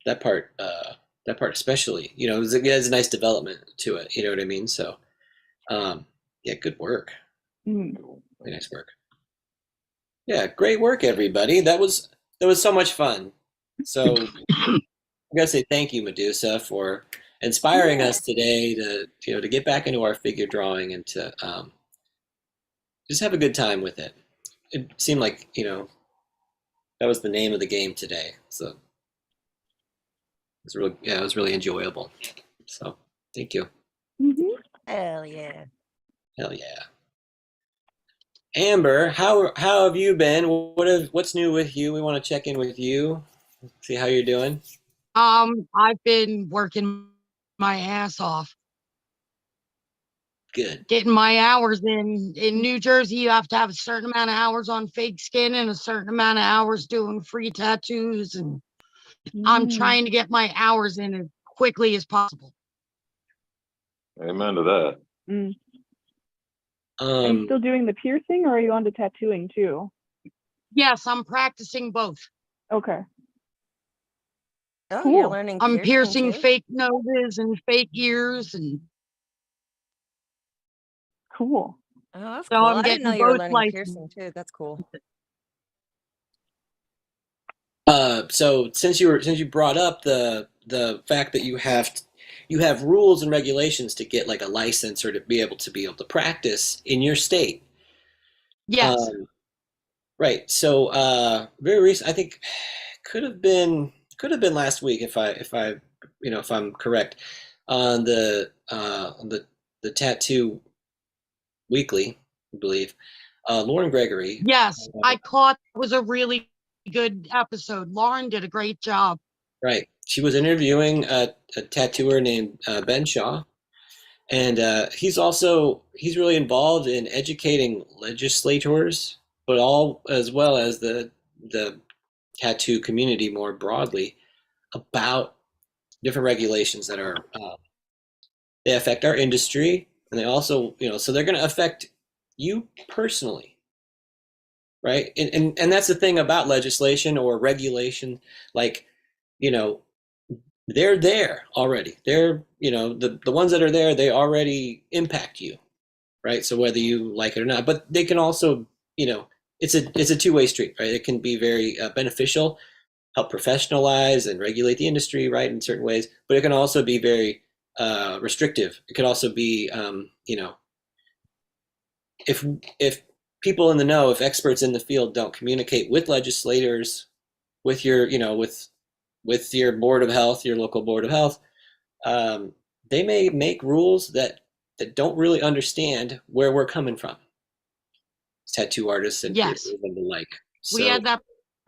That part especially, it has a nice development to it. You know what I mean? So, yeah, good work. Mm. Very nice work. Yeah, great work, everybody. That was so much fun. So I gotta say thank you, Medusa, for inspiring us today to get back into our figure drawing and to just have a good time with it. It seemed like that was the name of the game today. So it was really enjoyable. So thank you. Mm-hmm. Hell yeah. Hell yeah. Amber, how have you been? What's new with you? We want to check in with you, see how you're doing. I've been working my ass off, Good. getting my hours in. In New Jersey, you have to have a certain amount of hours on fake skin and a certain amount of hours doing free tattoos. And I'm Mm. trying to get my hours in as quickly as possible. Amen to that. Mm. Are you still doing the piercing, or are you on to tattooing too? Yes, I'm practicing both. Okay. Oh, you're Cool. learning I'm piercing too? fake noses and fake ears, and Cool. Oh, that's so cool. I'm I didn't know getting you were both learning piercing licenses. too. That's cool. So since you brought up the fact that you have rules and regulations to get like a license or to be able to practice in your state. Yes, Um, right. So very recent, I think could have been last week if I if I'm correct on the tattoo weekly, I believe. Lauren Gregory. yes, I caught it was a really good episode. Lauren did a great job. Right. She was interviewing a tattooer named Ben Shaw, and he's really involved in educating legislators, but all as well as the tattoo community more broadly about different regulations that are they affect our industry, and they also so they're going to affect you personally, right? And that's the thing about legislation or regulation, like you know they're there already. They're, the ones that are there, they already impact you, right? So whether you like it or not, but they can also, it's a two-way street, right? It can be very beneficial, help professionalize and regulate the industry, right, in certain ways, but it can also be very restrictive. It could also be, if if people in the know, if experts in the field don't communicate with legislators, with your, with your board of health, your local board of health, um, they may make rules that don't really understand where we're coming from, tattoo artists and Yes, creators and the like. we So had that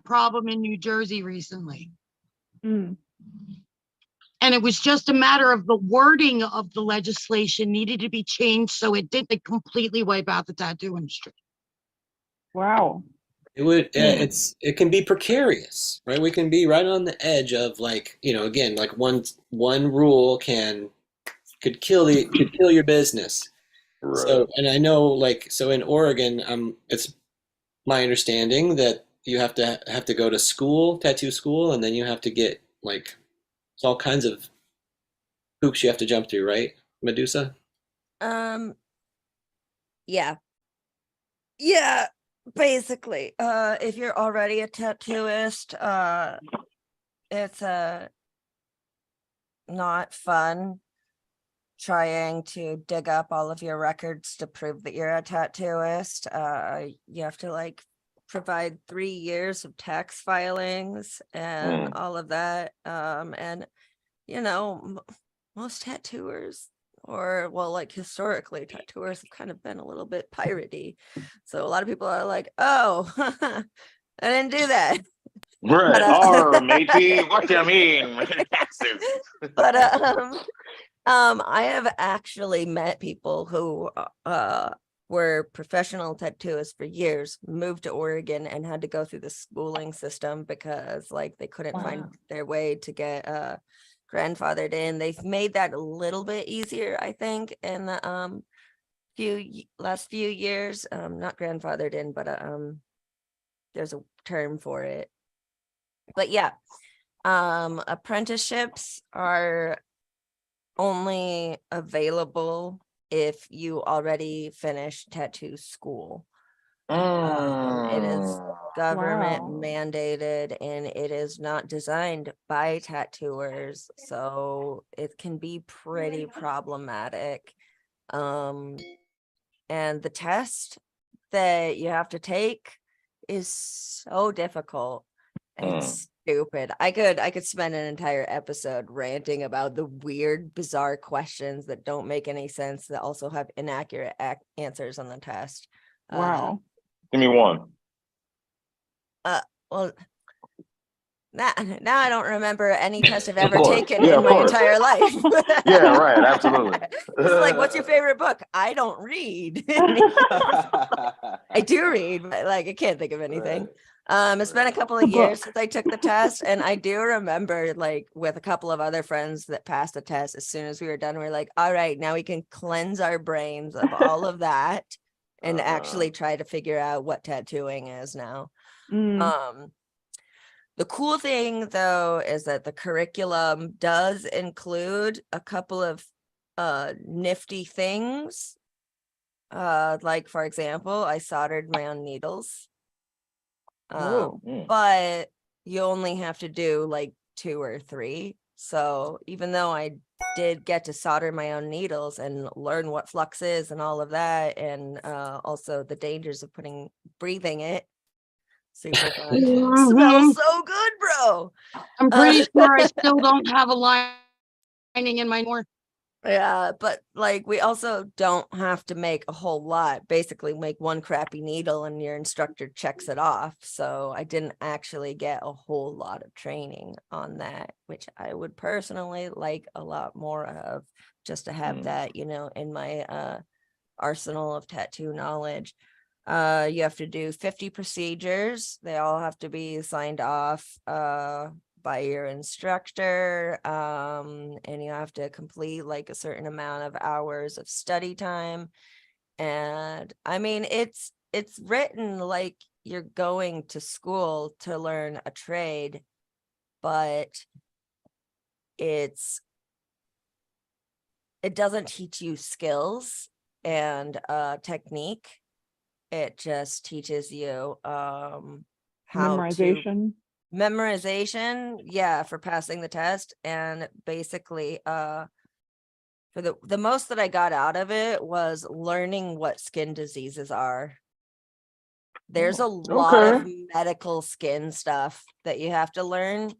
problem in New Jersey recently. Mm. And it was just a matter of the wording of the legislation needed to be changed so it didn't completely wipe out the tattoo industry. Wow. it can be precarious, right? We can be right on the edge of, like, again, like one rule could kill your business. Right. So, and I know, like, so in Oregon, it's my understanding that you have to go to school, tattoo school, and then you have to get, like, it's all kinds of hoops you have to jump through, right, Medusa? Um, yeah. Yeah, basically. If you're already a tattooist, it's not fun trying to dig up all of your records to prove that you're a tattooist. You have to like provide 3 years of tax filings and all of that. And most tattooers, or well, like historically, tattooers have kind of been a little bit piratey. So a lot of people are like, oh, I didn't do that. Right. But, Matey, what do you mean? but I have actually met people who were professional tattooists for years, moved to Oregon and had to go through the schooling system because like they couldn't find their way to get grandfathered in. They've made that a little bit easier, I think, in the last few years. Not grandfathered in, but there's a term for it. But yeah, apprenticeships are only available if you already finished tattoo school. It is government mandated, and it is not designed by tattooers, so it can be pretty problematic. And the test that you have to take is so difficult. It's stupid. I could spend an entire episode ranting about the weird, bizarre questions that don't make any sense that also have inaccurate answers on the test. Wow. Give me one. Well, Now I don't remember any test I've ever course. taken Yeah, in of my course. entire life. Yeah, right. Absolutely. It's like, what's your favorite book? I don't read. I do read, but like I can't think of anything. It's been a couple The of years book. since I took the test, and I do remember like with a couple of other friends that passed the test, as soon as we were done, we are like, all right, now we can cleanse our brains of all of that and actually try to figure out what tattooing is now. Mm. The cool thing though is that the curriculum does include a couple of nifty things. Like for example, I soldered my own needles. Whoa. But you only have to do like 2 or 3. So even though I did get to solder my own needles and learn what flux is and all of that, and also the dangers of breathing it, super fun. Mhm. Smells so good, bro. I'm pretty sure I still don't have a lining in my more. Yeah, but like we also don't have to make a whole lot. Basically, make one crappy needle and your instructor checks it off. So I didn't actually get a whole lot of training on that, which I would personally like a lot more of, just to have that, you know, in my arsenal of tattoo knowledge. You have to do 50 procedures. They all have to be signed off by your instructor, and you have to complete like a certain amount of hours of study time. And I mean, it's written like you're going to school to learn a trade, but it doesn't teach you skills and technique. It just teaches you how to memorization, yeah, for passing the test. And basically for the most that I got out of it was learning what skin diseases are. There's a lot of medical skin stuff that you have to learn.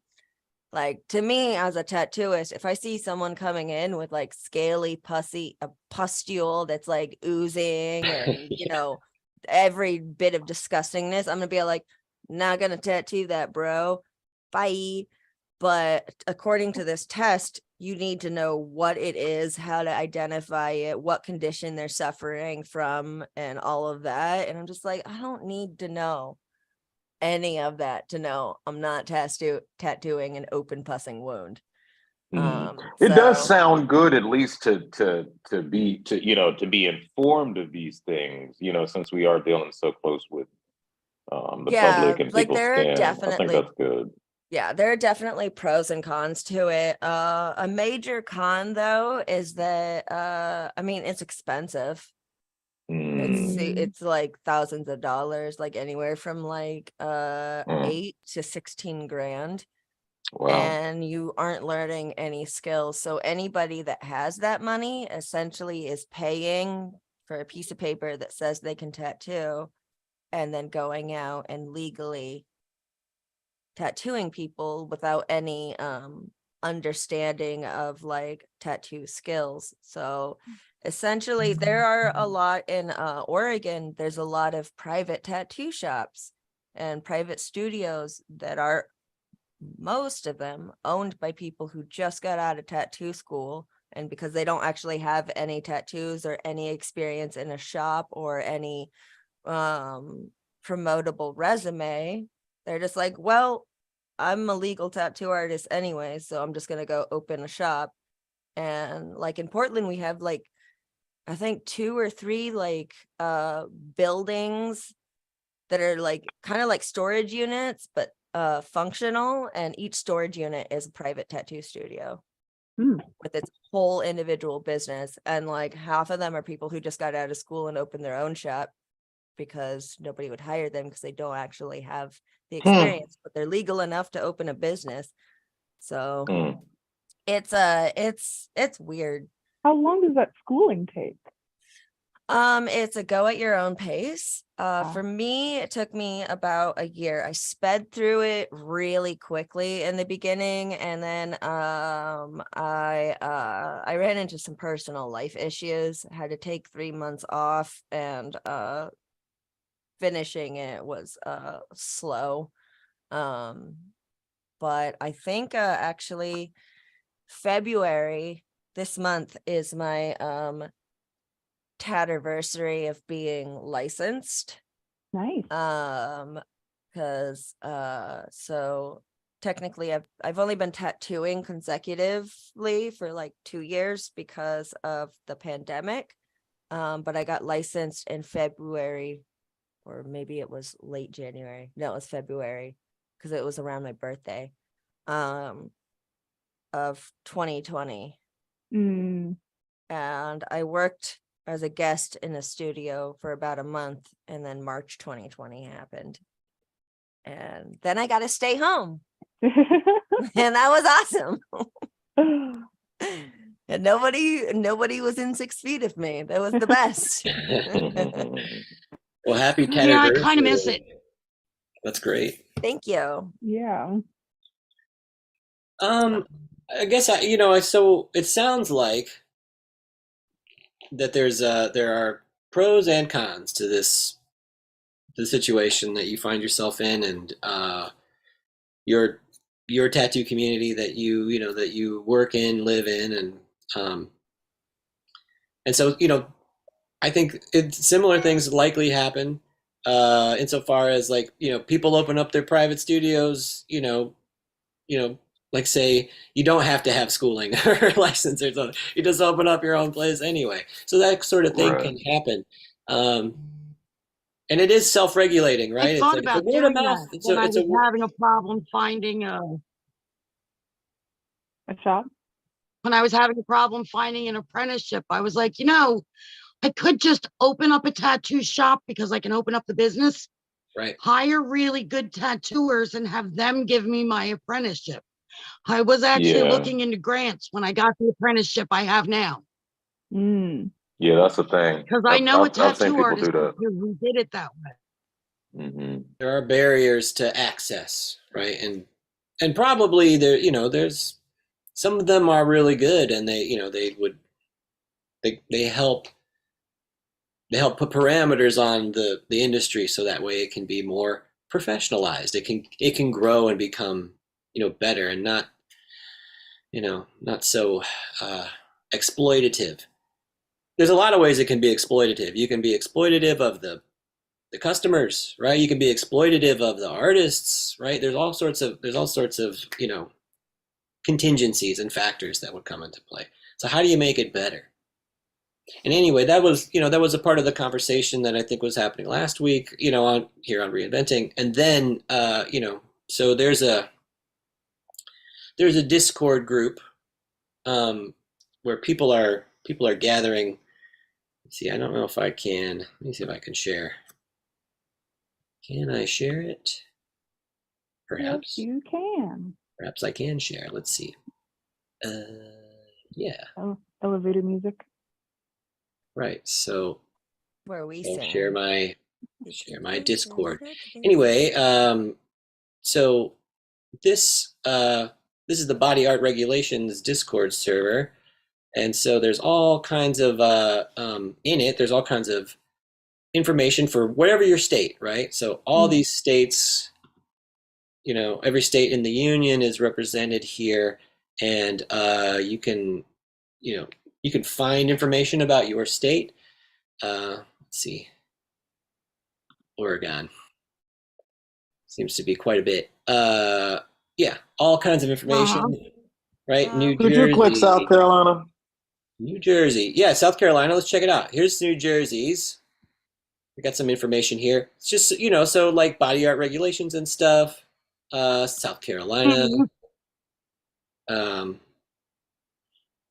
Like, to me as a tattooist, if I see someone coming in with like scaly a pustule that's like oozing and you know every bit of disgustingness, I'm gonna be like, not gonna tattoo that, bro. Bye. But according to this test, you need to know what it is, how to identify it, what condition they're suffering from, and all of that. And I'm just like, I don't need to know any of that to know I'm not tattooing an open pussing wound. It does So sound good, at least to be informed of these things. You know, since we are dealing so close with the yeah, public and like people's there are skin. I think that's good. Yeah, there are definitely pros and cons to it. A major con though is that I mean it's expensive. It's like thousands of dollars, like anywhere from like 8 to 16 grand. Wow. And you aren't learning any skills. So anybody that has that money essentially is paying for a piece of paper that says they can tattoo, and then going out and legally tattooing people without any understanding of like tattoo skills. So essentially there are a lot in Oregon. There's a lot of private tattoo shops and private studios that are, most of them, owned by people who just got out of tattoo school, and because they don't actually have any tattoos or any experience in a shop or any promotable resume, they're just like, well, I'm a legal tattoo artist anyway, so I'm just gonna go open a shop. And like in Portland, we have like I think 2 or 3 like buildings that are like kind of like storage units, but functional, and each storage unit is a private tattoo studio with its whole individual business. And like half of them are people who just got out of school and opened their own shop because nobody would hire them because they don't actually have the experience, but they're legal enough to open a business. So it's weird. How long does that schooling take? It's a go at your own pace. For me, it took me about a year. I sped through it really quickly in the beginning, and then I ran into some personal life issues. I had to take 3 months off, and finishing it was slow. but I think actually February this month is my tatterversary of being licensed. Nice. Because so technically I've only been tattooing consecutively for like 2 years because of the pandemic. But I got licensed in February, or maybe it was late January. No, it was February because it was around my birthday of 2020. Mm. And I worked as a guest in a studio for about a month, and then March 2020 happened. And then I got to stay home. And that was awesome. And nobody was in 6 feet of me. That was the best. Well, happy Yeah, I kind of miss tatterversary. it. That's great. Thank you. Yeah. I guess so it sounds like that there are pros and cons to the situation that you find yourself in, and your your tattoo community that that you work in, live in, and so I think similar things likely happen insofar as like people open up their private studios, like say you don't have to have schooling or license or something. You just open up your own place anyway. So that sort of thing Right. can happen. Um, and it is self-regulating, I right? thought It's a about word of doing mouth. that It's when a I it's a was having a problem finding A shop. when I was having a problem finding an apprenticeship. I was like, you know, I could just open up a tattoo shop because I can open up the business, right. hire really good tattooers and have them give me my apprenticeship. I was actually Yeah. looking into grants when I got the apprenticeship I have now. Mm. Yeah, that's the thing. Because I know a I've seen tattoo people do artist that. who did it that way. Hmm. There are barriers to access, right? And probably there's some of them are really good, and they help put parameters on the industry so that way it can be more professionalized. It can grow and become better, and not so exploitative. There's a lot of ways it can be exploitative. You can be exploitative of the customers, right? You can be exploitative of the artists, right? There's all sorts of contingencies and factors that would come into play. So how do you make it better? And anyway, that was a part of the conversation that I think was happening last week, on here on Reinventing. And then so there's a Discord group where people are gathering. Let's see, I don't know if I can. Let me see if I can share. Can I share it? Yes, Perhaps. you can. Perhaps I can share. Let's see. Yeah, Oh, elevator music. right. So Where we I'll sing. share my Discord. Anyway, so this is the Body Art Regulations Discord server, and so there's all kinds of in it. There's all kinds of information for whatever your state, right? So all these states, every state in the union is represented here, and you can find information about your state. Let's see, Oregon seems to be quite a bit. Yeah, all kinds of information, right? New Could you click South Jersey, Carolina? New Jersey. Yeah, South Carolina. Let's check it out. Here's New Jersey's. We got some information here. It's just, so like body art regulations and stuff. South Carolina. Um,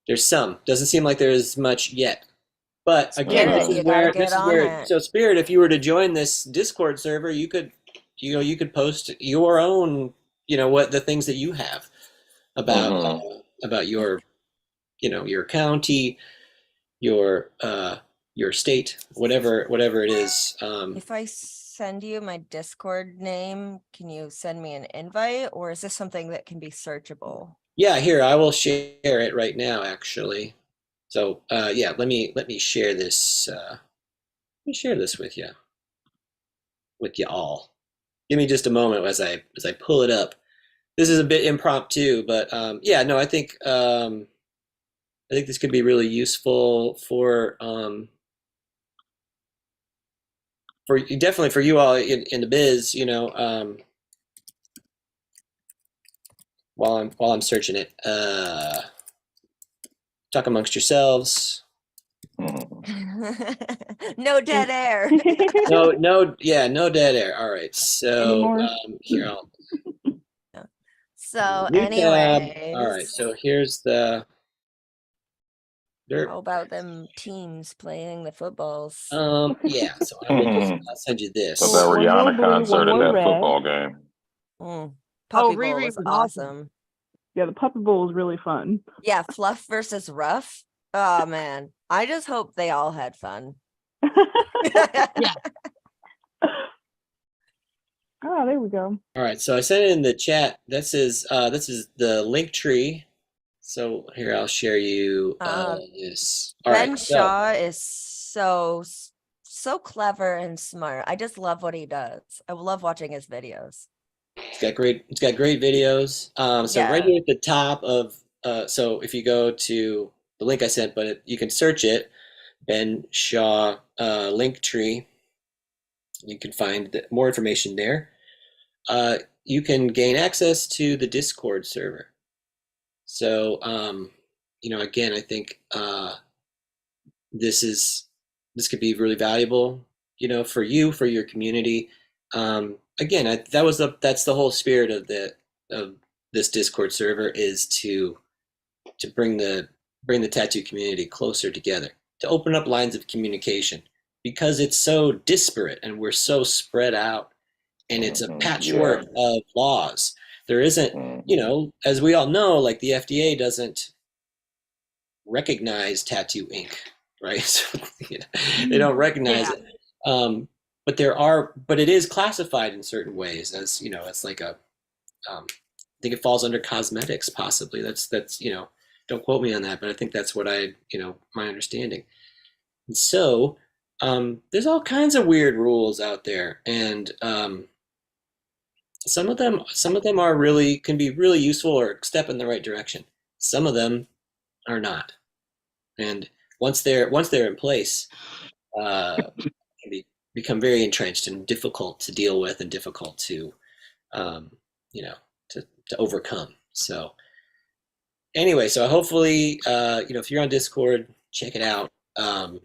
there's some. Doesn't seem like there's much yet. But again, Spirit, you gotta get on it. so Spirit, if you were to join this Discord server, you could post your own, what the things that you have about your, your county, your state, whatever it is. If I send you my Discord name, can you send me an invite, or is this something that can be searchable? Yeah, here I will share it right now, actually. So yeah, let me share this. Let me share this with you all. Give me just a moment as I pull it up. this is a bit impromptu, but yeah, no, I think this could be really useful for definitely for you all in the biz, while I'm searching it. Talk amongst yourselves. Mhm. No dead air. No dead air. All right, so Anymore? here I'll So new tab. All right, anyways, so here's the how about them teams playing the footballs? yeah. So I'll send you But that this. One more Rihanna blue, one concert at more that red. football game. Mm. Oh, Puppy Bowl Riri was was awesome. awesome. Yeah, the Puppy Bowl was really fun. Yeah, fluff versus rough. Oh man, I just hope they all had fun. Yeah. Oh, there we go. All right, so I sent it in the chat. This is the link tree. So here I'll share you this. All right, Ben so Shaw is so clever and smart. I just love what he does. I love watching his videos. it's got great videos. So right Yeah. here at the top of so if you go to the link I sent, but you can search it, Ben Shaw link tree. You can find more information there. You can gain access to the Discord server. So, again, I think this could be really valuable, for you, for your community. Again, that's the whole spirit of this Discord server is to bring the tattoo community closer together, to open up lines of communication because it's so disparate and we're so spread out and it's a patchwork of laws. There isn't, as we all know, like the FDA doesn't recognize tattoo ink, right? So, they don't recognize Yeah. it. But it is classified in certain ways as, it's like I think it falls under cosmetics, possibly. That's, don't quote me on that, but I think that's what my understanding. And so, there's all kinds of weird rules out there, and some of them can be really useful or a step in the right direction. Some of them are not, and once they're in place, can become very entrenched and difficult to deal with and difficult to um, you know to overcome. So anyway, so hopefully if you're on Discord, check it out, and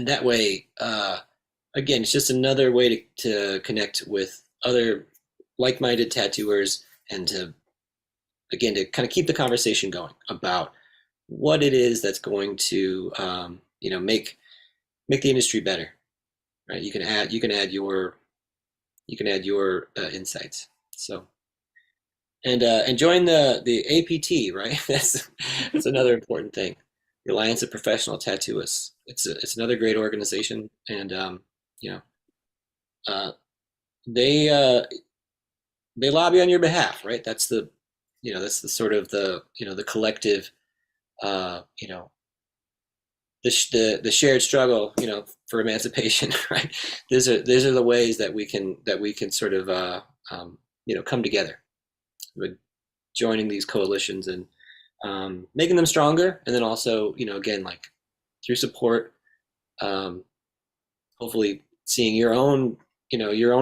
that way again, it's just another way to connect with other like-minded tattooers and to kind of keep the conversation going about what it is that's going to make the industry better, right? You can add your insights. So and join the APT, right? That's another important thing. The Alliance of Professional Tattooists. It's another great organization, and you know uh, they they lobby on your behalf, right? That's the sort of the collective uh, you know the shared struggle, for emancipation, right? These are the ways that we can sort of come together with joining these coalitions and making them stronger, and then also again, like, through support, um, hopefully seeing your own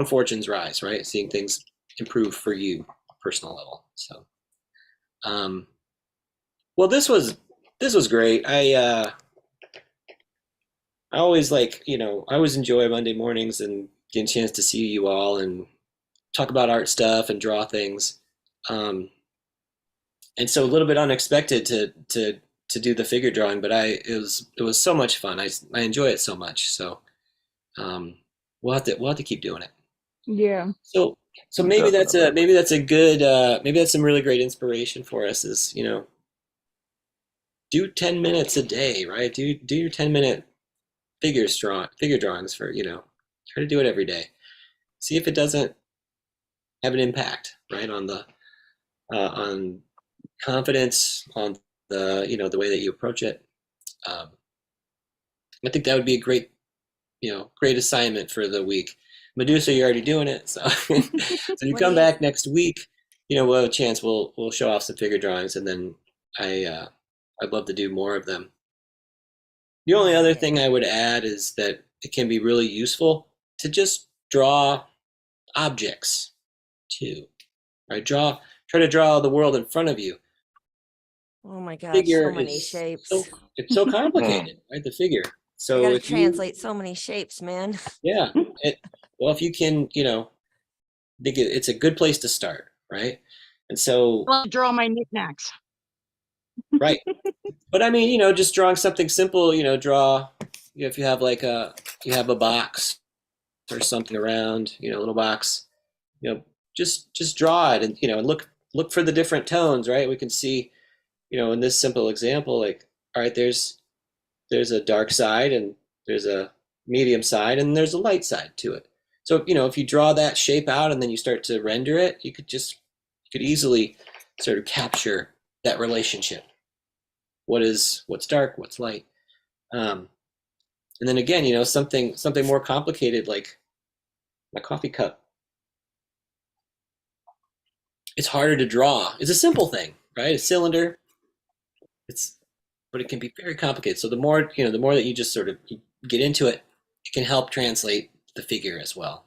fortunes rise, right? Seeing things improve for you, personal level. So well, this was great. I always I always enjoy Monday mornings and getting a chance to see you all and talk about art stuff and draw things. Um, and so a little bit unexpected to do the figure drawing, but it was so much fun. I enjoy it so much. So um, we'll have to keep doing it. Yeah. So maybe that's some really great inspiration for us is, do 10 minutes a day, right? Do your 10-minute figure drawings for, try to do it every day. See if it doesn't have an impact, right, on confidence, on the way that you approach it. Um, I think that would be a great assignment for the week. Medusa, you're already doing it, so so you What do come you back next week. we'll have a chance, we'll show off some figure drawings, and then I'd love to do more of them. The only other thing I would add is that it can be really useful to just draw objects too, right? Try to draw the world in front of you. Oh my gosh, Figure so many is shapes. it's so complicated, right? The figure. I So gotta if you, translate so many shapes, man. yeah, well, if you can, think it's a good place to start, right? And so, I draw my knickknacks. right. But I mean, just drawing something simple, draw, if you have you have a box or something around, a little box, just draw it, and, and look for the different tones, right? We can see, in this simple example, like, all right, there's a dark side, and there's a medium side, and there's a light side to it. So, if you draw that shape out and then you start to render it, you could easily sort of capture that relationship. What's dark, what's light. And then again, something more complicated, like my coffee cup. It's harder to draw. It's a simple thing, right? A cylinder. But it can be very complicated. So the more that you just sort of get into it, it can help translate the figure as well,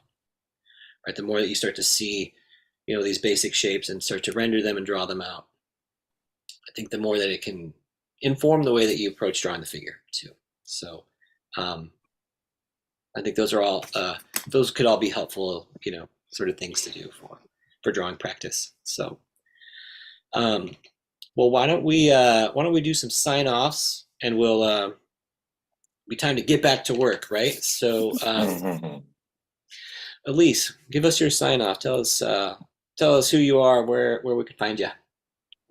right? The more that you start to see, these basic shapes and start to render them and draw them out, I think the more that it can inform the way that you approach drawing the figure too. So, I think those could all be helpful, sort of things to do for drawing practice. So, well, why don't we do some sign offs, and we'll be time to get back to work, right? So, Elise, give us your sign off. Tell us who you are, where we can find you.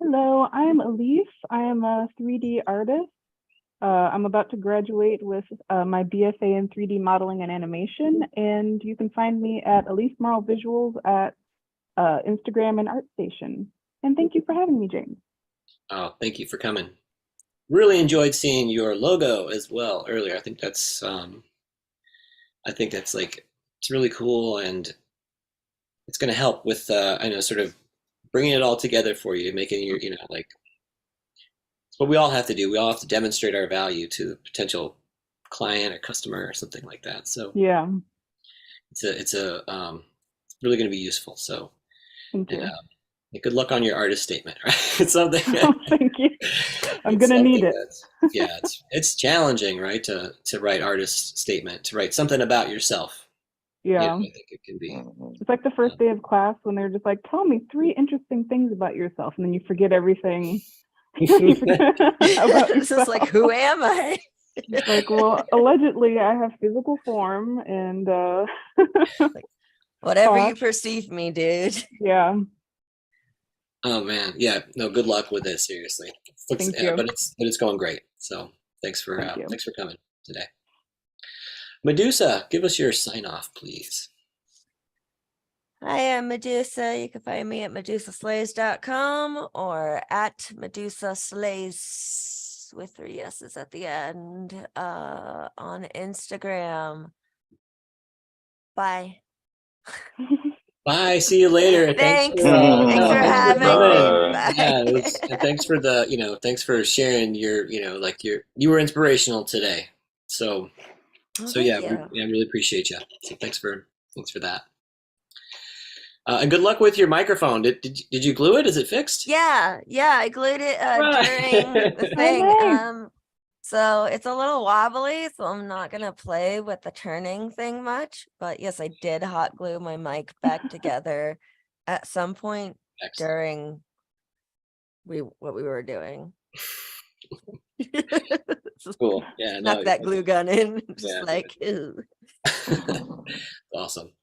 Hello, I am Elise. I am a 3D artist. I'm about to graduate with my BFA in 3D modeling and animation, and you can find me at Elise Marl Visuals at Instagram and ArtStation. And thank you for having me, James. Oh, thank you for coming. Really enjoyed seeing your logo as well earlier. I think that's like, it's really cool, and it's going to help with I know, sort of bringing it all together for you, making your, like, it's what we all have to do. We all have to demonstrate our value to the potential client or customer or something like that. So yeah, it's really going to be useful. So, thank you. Good luck on your artist statement, right? It's something. Thank you. I'm gonna need it. Yeah, it's challenging, right? To write artist statement, to write something about yourself. Yeah. I think it can be. It's like the first day of class when they're just like, tell me 3 interesting things about yourself, and then you forget everything. About This is like, who am I? It's like, well, allegedly I have physical form and Whatever you thought. perceive me, dude. Yeah. Oh man, yeah. No, good luck with it. Seriously, Thank you. But it's going great. So thanks for coming today. Medusa, give us your sign off, please. I am Medusa. You can find me at medusaslays.com or at medusaslays with 3 S's at the end on Instagram. Bye. Bye. See you later. Thanks. For Thanks for having me. Yeah, thanks for thanks for sharing your, you were inspirational today. So, yeah, I really appreciate you. So thanks for that. And good luck with your microphone. Did you glue it? Is it fixed? Yeah, I glued it during the thing. So it's a little wobbly, so I'm not gonna play with the turning thing much. But yes, I did hot glue my mic back together at some point during what we were doing. Cool. Yeah, knock that glue gun in. Just awesome.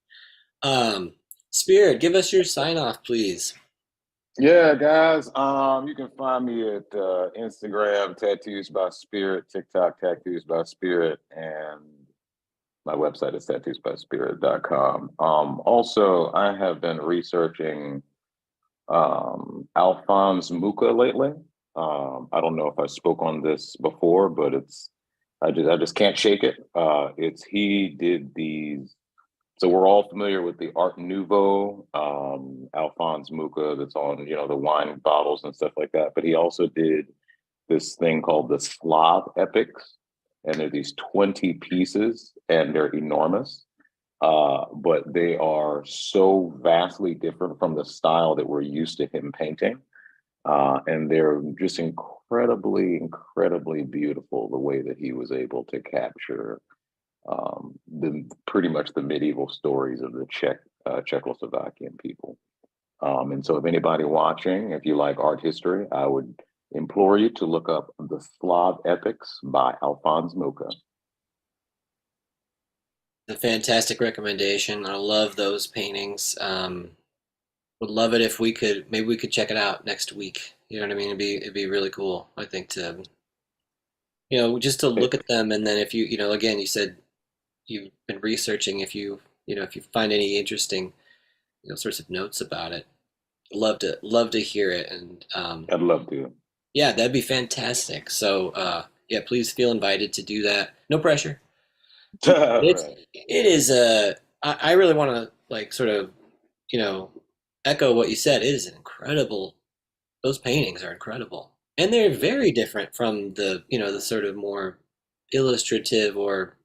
Spirit, give us your sign off, please. Yeah, guys. You can find me at Instagram, Tattoos by Spirit, TikTok, Tattoos by Spirit, and my website is tattoosbyspirit.com. Also, I have been researching Alphonse Mucha lately. I don't know if I spoke on this before, but I just can't shake it. He did these So we're all familiar with the Art Nouveau, Alphonse Mucha, that's on, the wine bottles and stuff like that. But he also did this thing called the Slav epics, and they're these 20 pieces, and they're enormous. But they are so vastly different from the style that we're used to him painting. And they're just incredibly beautiful, the way that he was able to capture the pretty much the medieval stories of the Czechoslovakian people. And so if anybody watching, if you like art history, I would implore you to look up the Slav Epics by Alphonse Mucha. A fantastic recommendation. I love those paintings. Would love it if maybe we could check it out next week. You know what I mean? It'd be really cool, I think, to just to look at them, and then if again, you said you've been researching. If you find any interesting, sorts of notes about it, love to hear it, and I'd love to. yeah, that'd be fantastic. So yeah, please feel invited to do that. No pressure. It's Right. it is I really want to like sort of you know echo what you said. It is an incredible. Those paintings are incredible, and they're very different from the sort of more illustrative or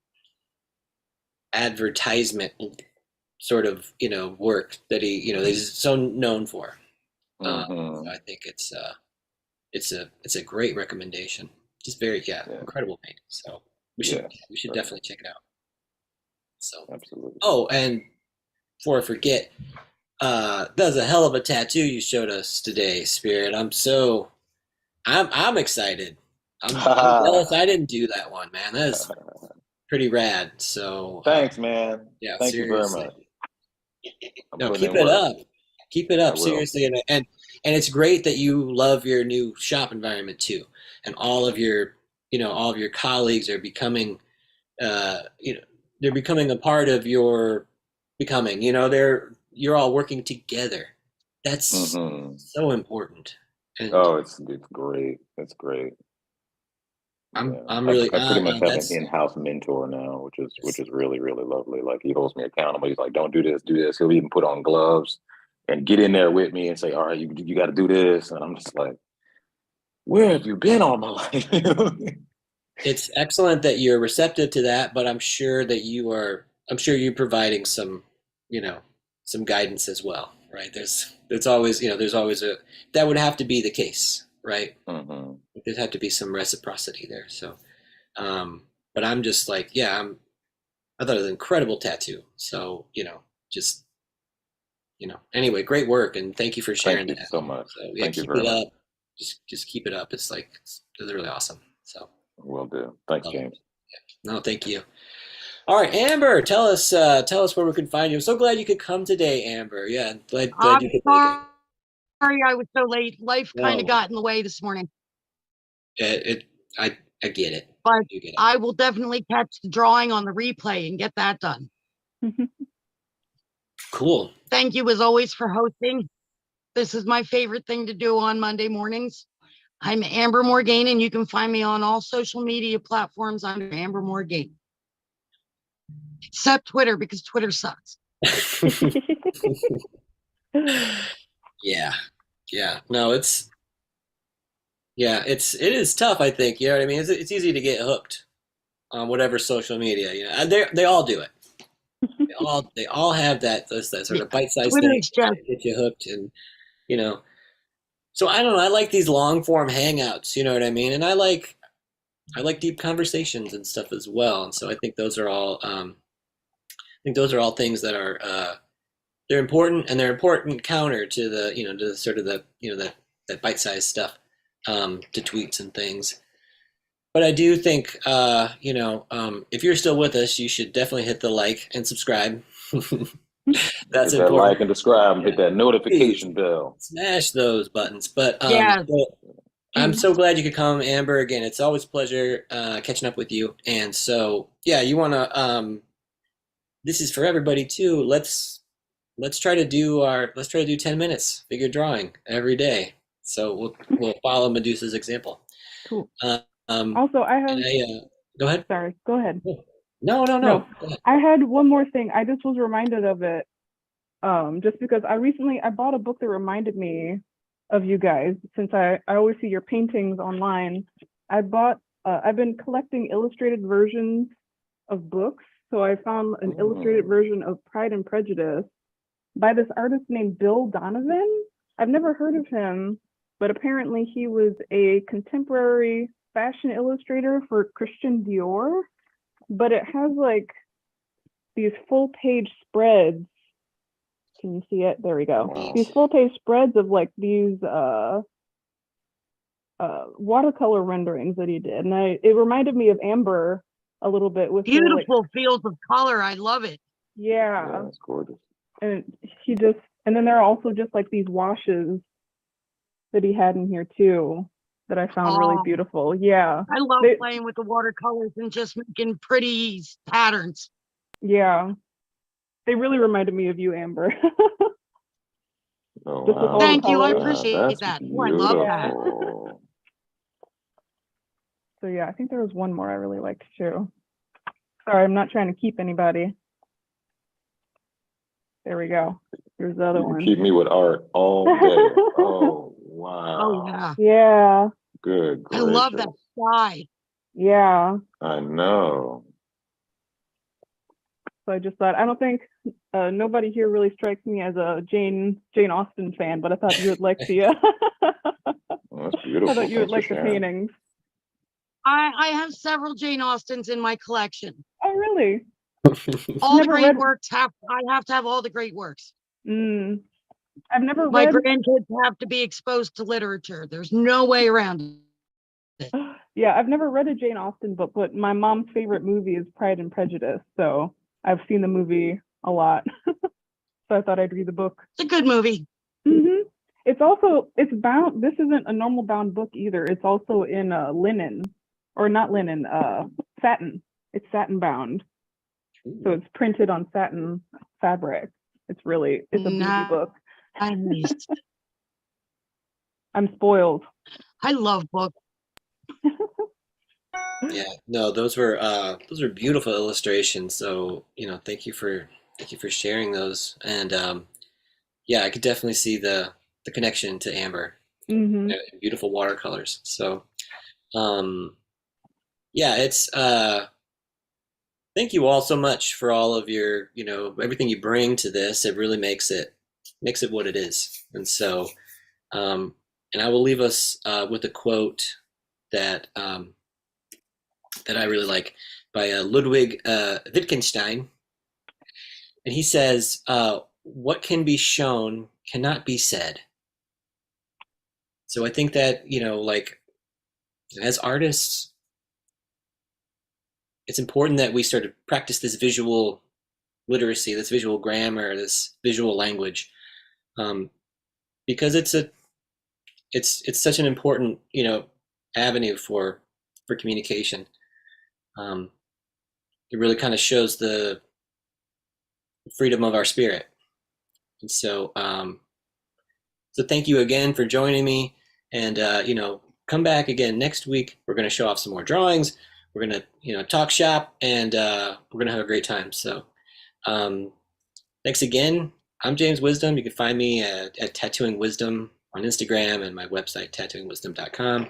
advertisement sort of work that that he's so known for. So Hmm. I think it's a great recommendation. Just very Yeah. incredible painting. So we should Yes. we should Right. definitely check it out. So Absolutely. oh, and before I forget, that was a hell of a tattoo you showed us today, Spirit. I'm excited. I'm jealous I didn't do that one, man. That is pretty rad. So Thanks, man. yeah, Thank you very seriously. much. I'm No, putting keep in it work. up. Keep it I up, will. seriously. And it's great that you love your new shop environment too. And all of your colleagues are becoming uh you know they're becoming a part of your becoming. You're all working together. That's Hmm. so important. And Oh, it's great. It's great. I'm Yeah, I'm I, really I pretty much have an that's in-house mentor now, which is really really lovely. Like he holds me accountable. He's like, "Don't do this, do this." He'll even put on gloves and get in there with me and say, "All right, you got to do this." And I'm just like, "Where have you been all my life?" it's excellent that you're receptive to that, but I'm sure you're providing you know, some guidance as well, right? There's always that would have to be the case, right? Hmm. There'd have to be some reciprocity there. So, um, but I'm just like, yeah, I thought it was an incredible tattoo. So, just, anyway, great work. And thank you for sharing Thank you that. so much. So yeah, Thank you keep very it much. up. Just keep it up. It's really awesome. So Will do. Thanks, love it. James. No, thank you. All right, Amber, tell us where we can find you. I'm so glad you could come today, Amber. Yeah, glad you I'm could make it. sorry I was so late. Life kind of No, got in the way this morning, it I get it. but You get it. I will definitely catch the drawing on the replay and get that done. Cool. Thank you as always for hosting. This is my favorite thing to do on Monday mornings. I'm Amber Morgaine, and you can find me on all social media platforms under Amber Morgaine, except Twitter because Twitter sucks. Yeah, yeah. No, it is tough. I think you know what I mean. It's easy to get hooked on whatever social media. And they all do it. They all have that sort Yeah, of bite-sized Twitter thing is just that get you hooked, and you know. So I don't know. I like these long form hangouts. You know what I mean? And I like deep conversations and stuff as well. And so I think those are all things that are they're important, and they're important counter to to the sort of that bite-sized stuff, to tweets and things. But I do think if you're still with us, you should definitely hit the like and subscribe. That's Hit that like important. and subscribe and Yeah, hit that please notification bell. smash those buttons. But yeah. I'm so glad you could come, Amber. Again, it's always a pleasure catching up with you. And so, yeah, you want to. This is for everybody too. Let's try to do 10 minutes figure drawing every day. So we'll follow Medusa's example. Cool. Uh, Also, I have. and go ahead. Sorry. Go ahead. No, no, No, no. Go ahead. I had one more thing. I just was reminded of it. Just because I bought a book that reminded me of you guys, since I always see your paintings online. I've been collecting illustrated versions of books. So I found an illustrated version of Pride and Prejudice by this artist named Bill Donovan. I've never heard of him, but apparently he was a contemporary fashion illustrator for Christian Dior. But it has like these full page spreads. Can you see it? There we go. Wow. These full page spreads of like these watercolor renderings that he did. And it reminded me of Amber a little bit with the like, Beautiful fields of color. I love it. Yeah, yeah. that's gorgeous. And and then there are also just like these washes that he had in here too that I found really Oh. beautiful. Yeah. I love They- playing with the watercolors and just making pretty patterns. Yeah. They really reminded me of you, Amber. Oh, Just with all the Thank you. I colors. appreciate that. Oh, I love that. Beautiful. So yeah, I think there was one more I really liked too. Sorry, I'm not trying to keep anybody. There we go. Here's the other You can one. keep me with art all day. Oh, wow. Oh, yeah. Yeah. Good I gracious. love that sky. Yeah. I know. So I just thought, I don't think nobody here really strikes me as a Jane Austen fan, but I thought you would like the Well, that's beautiful. I thought you would Thanks for like the sharing. paintings. I have several Jane Austens in my collection. Oh, really? All the Never great read- works I have to have all the great works. I've never My read. grandkids have to be exposed to literature. There's no way around it. Yeah, I've never read a Jane Austen book, but my mom's favorite movie is Pride and Prejudice, so I've seen the movie a lot. So I thought I'd read the book. It's a good movie. It's bound. This isn't a normal bound book either. It's also in linen, or not linen, satin. It's satin bound, so it's printed on satin fabric. It's a beauty book. Nice. I'm spoiled. I love books. Yeah, no, those were beautiful illustrations. So, thank you for sharing those. And yeah, I could definitely see the connection to Amber. Hmm. Beautiful watercolors. So, yeah, it's thank you all so much for all of your, everything you bring to this. It really makes it what it is. And so, and I will leave us with a quote that that I really like by Ludwig Wittgenstein. And he says, what can be shown cannot be said. So I think that, like as artists, it's important that we start to practice this visual literacy, this visual grammar, this visual language, because it's such an important, avenue for communication. It really kind of shows the freedom of our spirit. And so, so thank you again for joining me. And, come back again next week. We're going to show off some more drawings. We're going to, talk shop, and we're going to have a great time. So thanks again. I'm James Wisdom. You can find me at Tattooing Wisdom on Instagram and my website, tattooingwisdom.com.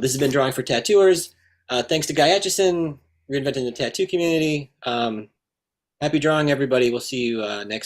This has been Drawing for Tattooers. Thanks to Guy Etchison, Reinventing the Tattoo community. Happy drawing, everybody. We'll see you next